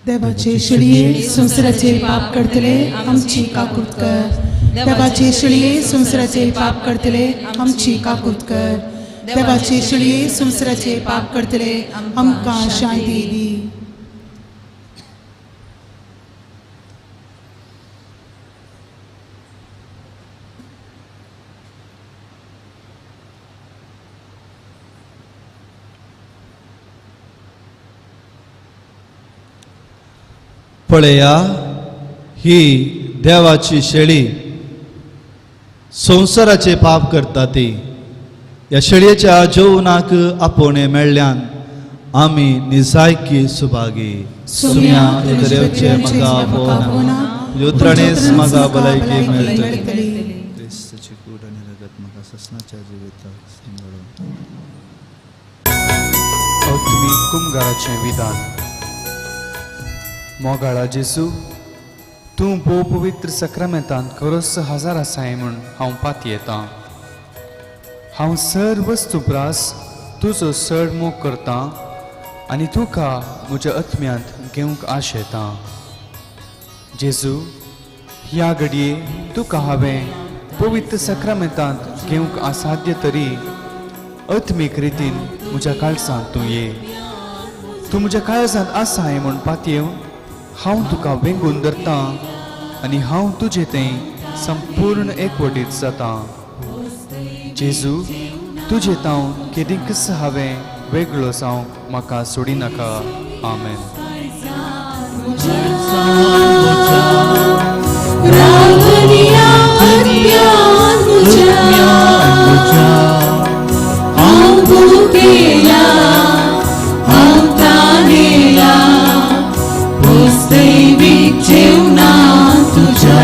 देवाचे शिळये संवसाराचे पाप करतले आमची काकूट कर. देवाचे शिळये संवसाराचे पाप करतले आमची काकूट कर. देवाचे शिळये संवसाराचे पाप करतले आमकां शांती दी. पळया ही देवाची शेळी संवसाराचे पाप करता ती. ह्या शेळयेच्या जेवणाक आपोवणे मेळ्ळ्यान आमी निजायकी सुभागी. सुम्या उतरेवचे म्हाका आपोवना, उतरणेस म्हाका भलायकी मेळटली. क्रिस्ताची कूड आनी रगत म्हाका ससनाच्या जिविताक सांबाळून. तुमी कुमगाराचें विधान. मोगाळा जेजू, तूं भोव पवित्र सक्रामेंतांत खरोच हजार आसाय म्हूण हांव पाती येतां. हांव सर वस्तुप्रास तुजो चड मोग करतां आनी तुका म्हज्या आत्म्यांत घेवंक आशेतां. जेजू, ह्या घडये तुका हांवें पवित्र सक्रामेंतांत घेवंक असाध्य तरी आत्मीक रितीन म्हज्या काळजांत तूं ये. तूं म्हज्या काळजांत आसाय म्हूण पातयेवन हांव तुका वेंगून धरतां आनी हांव तुजें तें संपूर्ण एकवटीत जातां. जेजू, तुजें तांव केदींच हांवें वेगळो जावंक म्हाका सोडिनाका. आमेन. रागनिया अज्ञान मुझा, हांव भुकेला, हांव तानेला, दैविक जेवणा तुझ्या.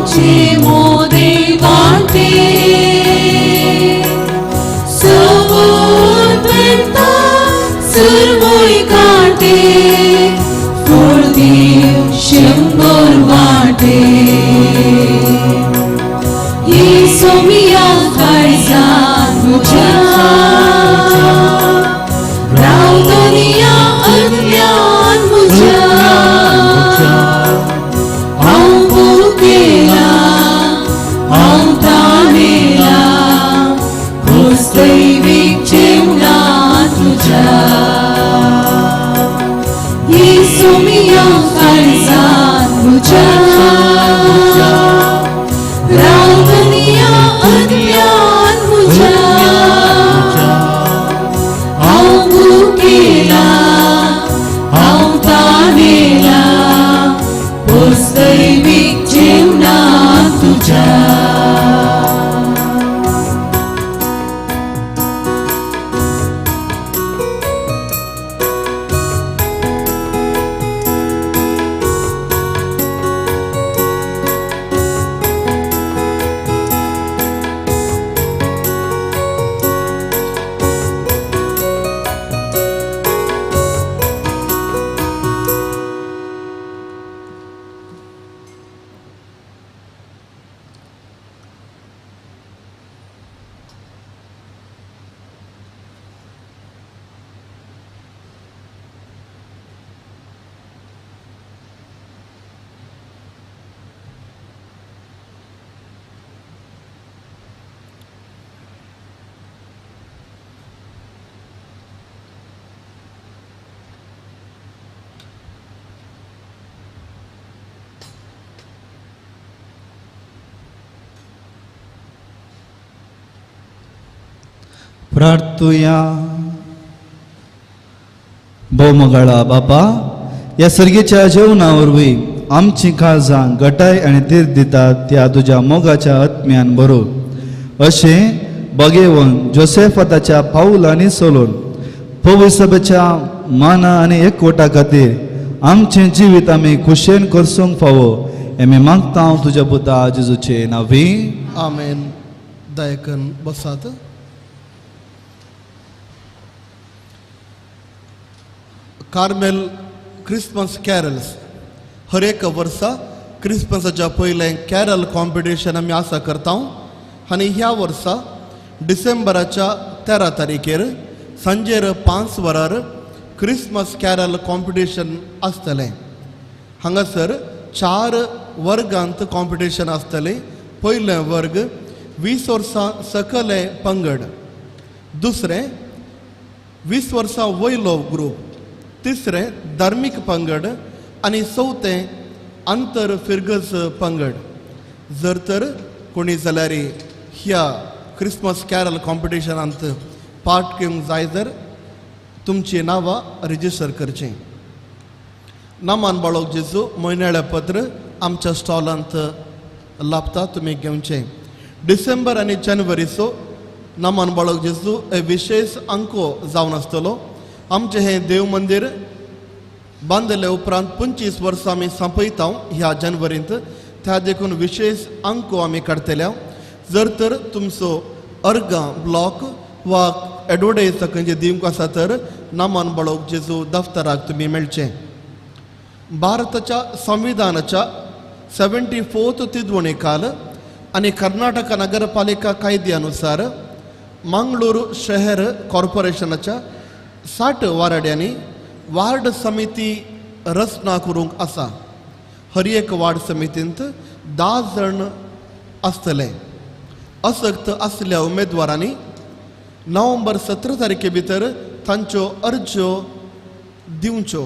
आमचे मोदे वाटे सबोत बेता सर्वोय काटे फुर्दीव शंभर वाटे येसो मिया काळजात म्हज्या रावतलिया अज्ञान म्हज्या हांव भुकेला हांव ताणेला दैवीक जेवणात तुझ्या येसो मिया काळजात म्हज्या रावतलिया अज्ञान म्हज्या हांव भुकेला हांव ताणेला दैवीक जेवणात तुझ्या प्रार्थुया. भौमगाळा बापा, या सर्गेच्या जेवणावरवी आमची काळजां गटाय आणि धीर दितात त्या तुझ्या मोगाच्या आत्म्यान भरो. अशें बगेवन जोसेफाच्या पावलांनी चलोवन पवित्र सभेच्या माना आनी एकवटा खातीर आमचें जिवीत आमी खुशेन करसूंक फावो हें मागता हांव तुज्या पुता जेजूचे नांवी. आमेन. दयकन बसात. कार्मेल क्रिसमस कॅरल्स हर एक वर्सा क्रिसमसाच्या पयलें कॅरल कॉम्पिटिशन आमी आसा करता आनी ह्या वर्सा डिसेंबराच्या 13 तारखेर सांजेर 5 वरार क्रिसमस कॅरल कॉम्पिटिशन आसतलें. हांगासर 4 वर्गांत कॉम्पिटिशन आसतलें. पयलें वर्ग 20 वर्सां सकले पंगड, दुसरें 20 वर्सां वयलो ग्रूप, तिसरें धार्मीक पंगड आनी चवथें आंतर फिरगस पंगड. जर तर कोणी जाल्यार ह्या क्रिसमस कॅरल कॉम्पिटिशनांत पार्ट घेवंक जाय तर तुमची नांवां रिजिस्टर करचीं. नामान बाळोक जेजू म्हयन्याळें पत्र आमच्या स्टॉलांत लाभता, तुमी घेवचें. डिसेंबर आनी जानेवारीचो नामान बाळोक जेजू हे विशेष अंको जावन आसतलो. आमचें हें देव मंदिर बांदले उपरांत 25 वर्सां आमी संपयता ह्या जानेवारींत. त्या देखून विशेष अंको आमी काडटल्या. जर तर तुमचो अर्गां ब्लॉक वा एडवर्टायज खंयचे दिवंक आसा तर नामान बाळोक जेजू दफ्तराक तुमी मेळचें. भारताच्या संविधानाच्या 74th तिद्वणे काल आनी कर्नाटक नगरपालिका कायद्यानुसार मंगळूर शहर कॉर्पोरेशनाच्या 60 वार्डांनी वार्ड समिती रचना करूंक आसा. हर एक वार्ड समितींत 10 जण आसतले. असक्त आसलेल्या उमेदवारांनी नोव्हेंबर 17 तारखे भितर तांच्यो अर्ज्यो दिवच्यो.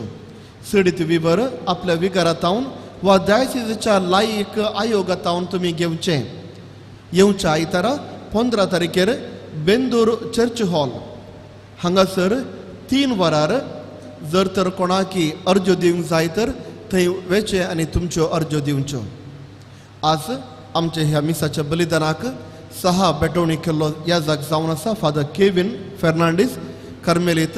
सडीत विवर आपल्या विगारांतावन वा डायसिसाच्या लायक आयोगांतावन तुमी घेवचें. येवच्या आयतारा 15 तारखेर बेंदूर चर्च हॉल हांगासर 3 वरार जर तर कोणाकी अर्ज्यो दिवंक जाय तर थंय वेचे आनी तुमच्यो अर्ज्यो दिवच्यो. आज आमच्या ह्या मिसाच्या बलिदानाक 6 बेटवणी केल्लो याजाक जावन आसा फादर केविन फेर्नांडीस कार्मेलीत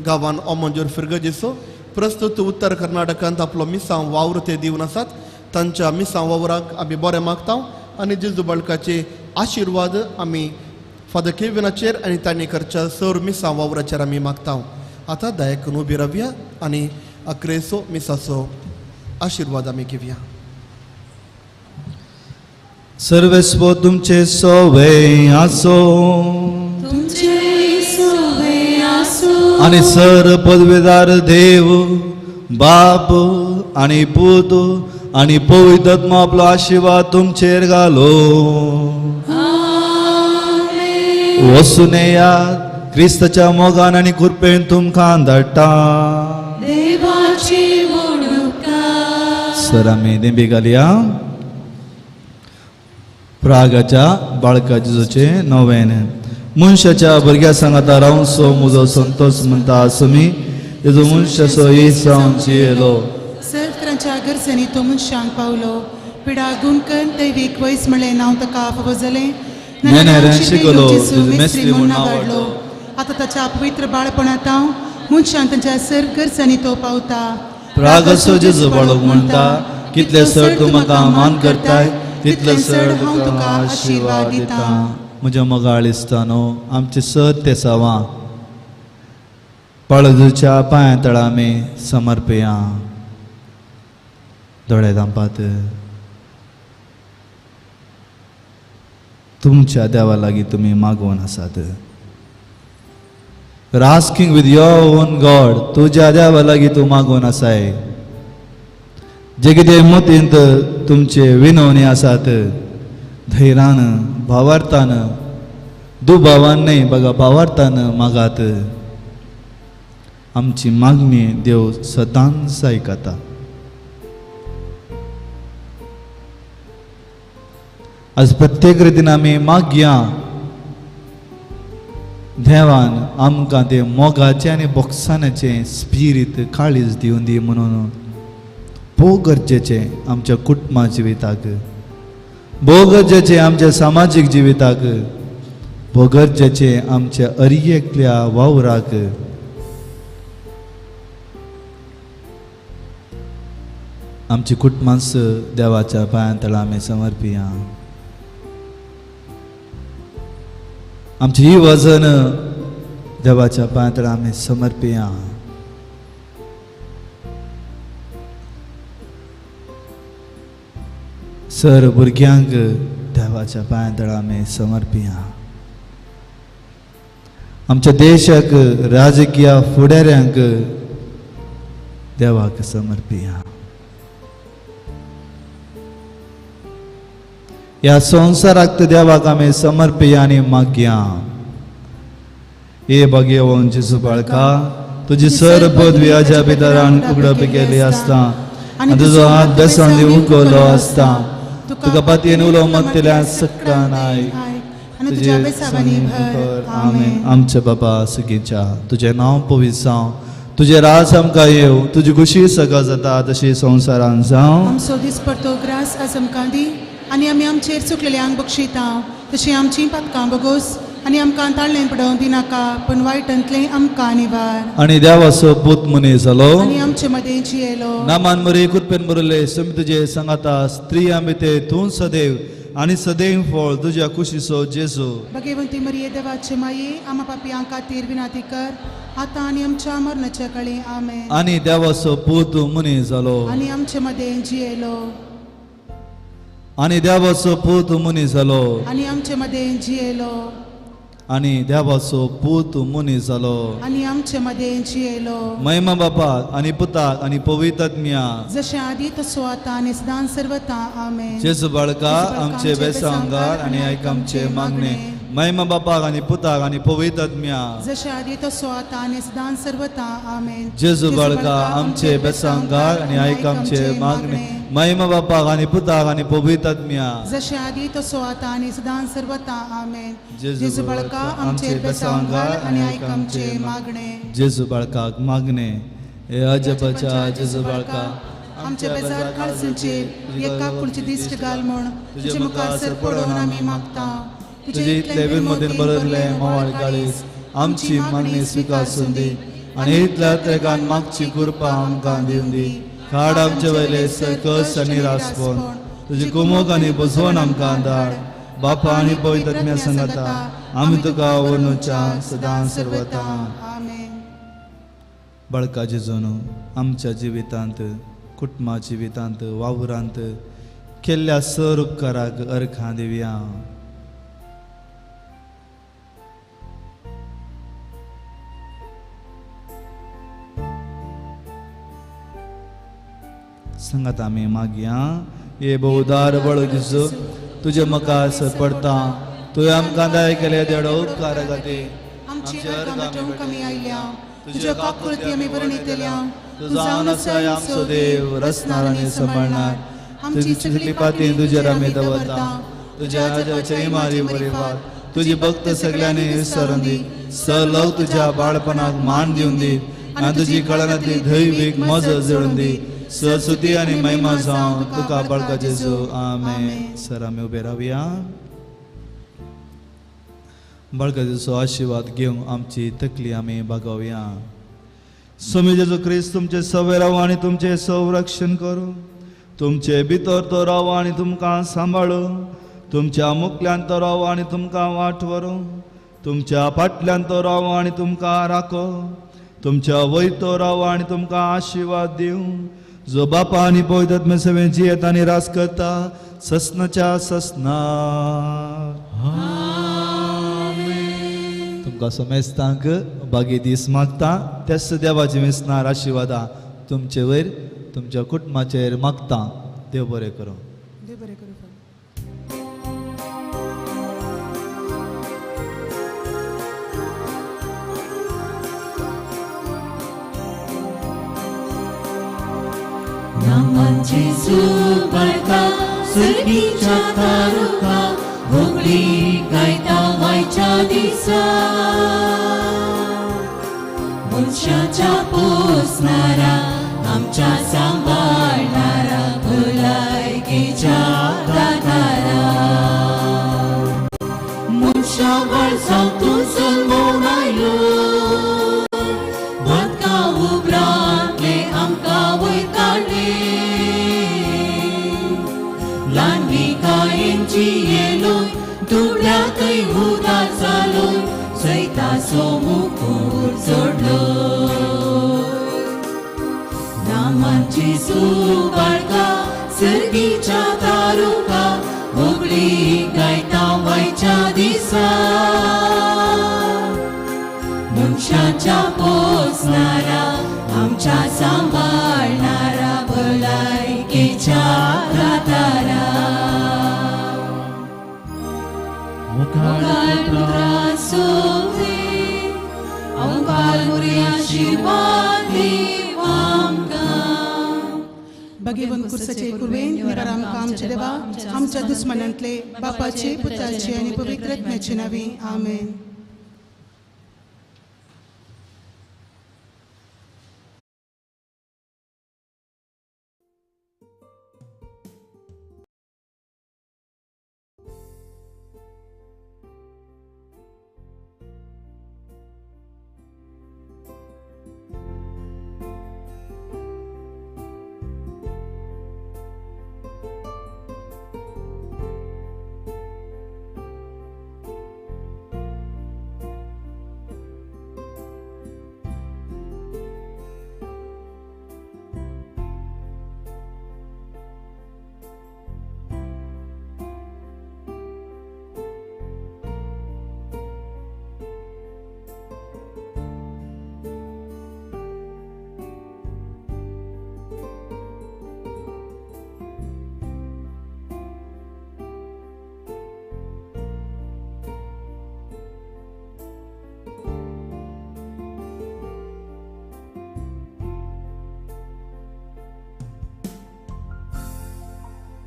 गांवान ओमंजूर फिरगजीचो. प्रस्तुत उत्तर कर्नाटकांत आपलो मिसांव वावर ते दिवन आसात. तांच्या मिसां वावराक आमी बरें मागता आनी जेजू बाळकाचे आशिर्वाद आमी फादर केविनाचेर आनी तांणी करच्या सर मिसां वावराचेर आमी मागता. आतां दया करून उबी रावया आनी अकरेसो मिसाचो आशिर्वाद आमी घेवया. सर्वेस्व तुमचे सोवे आसो तुमचे सोवे आसो आणि सर पदवीदार देव बाप आणि पूत आणि पवित्र आत्मा आपलो आशिर्वाद तुमचेर घालो. वसून येयात क्रिस्ताच्या मोगान आणि कृपेन तुमकां धाडटा. देवाची मोडुका सर आमी दिंबी घालया. प्रागाच्या बाळका जेजूचे नवेन मनशाच्या भुरग्या सांगाता रावन सो मुजो संतोष म्हणटा आसमी जेजू मनशाचो येसांव येयलो. सर्त्रांच्या गरजेनी तो मनशांक पावलो. पिडा गुणकन दैवीक वयस म्हणलें नांव ताका फावो जालें. ज्ञानेरान शिकलो मेस्त्री म्हूण नांव वाडलो. आतां ताच्या पवित्र बाळपणांत हांव मनशांक तांच्या सर गरजेनी तो पावता. प्रागसो जेजू बाळक म्हणटा कितले चड तूं म्हाका मान करताय तितले चड हांव तुका आशिर्वाद दिता. म्हज्या मोगाळ इस्तानो आमचे सत ते सावा बाळगूच्या पांया तळा आमी समर्पया. दोळे धांपात. तुमच्या देवा लागीं तुमी मागोवन आसात. Asking with your on God. तुज्या देवा लागीं तूं मागोवन आसाय. जे कितें मतींत तुमचे विनवणी आसात धैर्यान भावार्थान दुभावान न्हय बघा भावार्थान मागात. आमची मागणी देव सदांच आयकता. आज प्रत्येक रितीन आमी मागया देवान आमकां ते मोगाचे आनी बोगसानाचे स्पिरीट काळीज दिवन दी म्हणून भोव गरजेचे आमच्या कुटुंबा जिविताक, भोव गरजेचे आमच्या सामाजीक जिविताक, भोव गरजेचे आमच्या अर्येकल्या वावराक. आमची कुटुंबांस देवाच्या पांया तळा आमी समर्पिया. आमची ही वजन देवाच्या पांया तळा आमी समर्पिया. सर भुरग्यांक देवाच्या पांया तळा आमी समर्पिया. आमच्या देशाक राजकीय फुडाऱ्यांक देवाक समर्पिया. ह्या संवसाराक देवाक आमी समर्पिया आनी मागया. हे भगवंत जेजू बाळका तुजी सर पदवी हाज्या भितरान उगडप केली आसता आनी तुजो हात बेसांनी उखलो आसता. तुका पातयेन उलो मागतल्या सक्ता नाय. तुजे आमेन. आमच्या बाबा सगळींच्या तुजें नांव पवित्र जावं. तुजें राज आमकां येव. तुजी खुशी सगळं जाता तशी संवसारान जावं. आमचो दीस परतो ग्रास आज आमकां दी आनी आमी आमचेर चुकलेल्यांक बक्षिता तशी आमची पातकां बगोस आनी आमकां ताळ्ळें पडोवं दिनाका पण वायटांतलें आमकां निवार. आनी देवाचो पूत मनीस जालो आनी आमचे मदें जियेलो. नामान मरे कुरपेन बरले समी तुजे सांगाता स्त्रियां भितर तूं सदैव आनी सदैव फळ तुज्या कुशीचो जेजू. भगवंती मरिये देवाचे माये आमा पापयां खातीर विनाती कर आतां आनी आमच्या मरणाच्या काळी आमेन. आनी देवाचो पूत मनीस जालो आनी आमचे मदें जियेलो. आनी देवाचो पूत मनीस जालो आनी आमचे मदें जियेलो. आनी देवाचो पूत मनीस जालो आनी आमचे मदें जियेलो. महिमा बापाक आनी पुताक आनी पवित्र आत्म्या जशें आदी तसो आतां आनी सदां सर्वता आमेन. जेजू बाळका आमचे बेसांगार आनी आयक आमचे मागणे. महिमा बापाक आनी पुताक आनी पवित्र आत्म्या जशें आदी तसो आतां आनी सदां सर्वता आमेन. जेजू बाळका आमचे बेसांगार आनी आयक आमचे मागणे. महिमा बापाक आनी पुताक आनी पवित्र आत्म्या जशें आदी तसो आतां आनी सदां सर्वता आमेन. जेजू जेजू बाळका आमचे बेसांगार आनी आयक आमचे मागणे. जेजू बाळकाक मागणे. हे अजबाच्या जेजू बाळका आमचे बेजार काळजांचेर एका पुळची दिश्ट घाल म्हूण तुजे मुखार सर पडोवन आमी मागता. तुजे इतले मदीन बरयल्ले मोवाळ काळीज आमची मागणी स्विकारून दी आनी इतल्या त्रेगान मागची कृपा आमकां दिवन दी. काड आमचे वयले सकस आनी रासपण तुजे कुमोक आनी बसवून आमकां धाड बापा आनी पवित्र आत्म्या सांगाता आमी तुका वर्णुच्या सदां सर्वता आमेन. बळका जेजून आमच्या जिवितांत कुटुंबा जिवितांत वावरांत केल्ल्या सर उपकाराक अर्खां दिवया. सांगात आमी मागया ये बहुदार बळगिजो तुजे मकास पडता तुवें आमकां दाय केले देडो उपकारा खातीर आमची अर्गां कमी आयल्या तुज्या काकुळती आमी वर्णितल्या तूं जावन आसाय आमचो देव रचणार आनी सांबाळणार. तुजी सगळी पाती तुजेर आमी दवरता तुज्या राजाचे इमारी परिवार तुजी भक्त सगळ्यांनी विसरून दी सलग तुज्या बाळपणाक मान दिवन दी आनी तुजी कळनातली दैवीक मज जळून दी ससुती आनी महिमा जावं तुका बळका जेजू आमेन. सर आमी उबे रावया. बळका जेजूचो आशिर्वाद घेवंक आमची तकली आमी बागोवया. स्वामी जेजू क्रिस्त तुमचे सवय राव आनी तुमचे संरक्षण करूं तुमचे भितर तो राव आनी तुमकां सांबाळू तुमच्या मुखल्यान तो राव आनी तुमकां वाट व्हरूं तुमच्या फाटल्यान तो राव आनी तुमकां राखो तुमच्या वयर तो राव आनी तुमकां आशिर्वाद दिवं जो बापा आनी पवित्र आत्म्या सवें जियेत आनी रास करता ससनाच्या ससनार. तुमकां समेस्तांक बागी दीस मागता तेच देवाची मेसनार आशिर्वादा तुमचे वयर तुमच्या कुटुंबाचेर मागता. देव बरें करूं. देव बरें करूं. नामान जेजू बळका सर्गीच्या तारुका भोगली गायता वायच्या दिसा मनशाच्या पोसणारा आमच्या सांभाळणारा भलायकेच्या दातारा मनशा वळसाव तूं जल्मोवन आयलो बदका उबरांतले आमकां वयर काडले ल्हानवी कायेंची येलोय दुबळ्या थंय उदार जालोय सैताचो मुकूट जोडलो नामान जेजू बाळका सर्गीच्या तारुका भोगली गायता वायच्या दिसा मनशाच्या पोसणारा आमच्या सांभाळणारा भलायकेच्या दातारा मुखार पुत्रा सोवे अवकाल मुरे आशीर्वाद देव आमकां. भगीवन कुर्साचे कुर्वेन निवार आमकां आमचे देवा आमच्या दुस्मनांतले बापाचे पुताचे आनी पवित्र आत्म्याचे नांवे आमेन.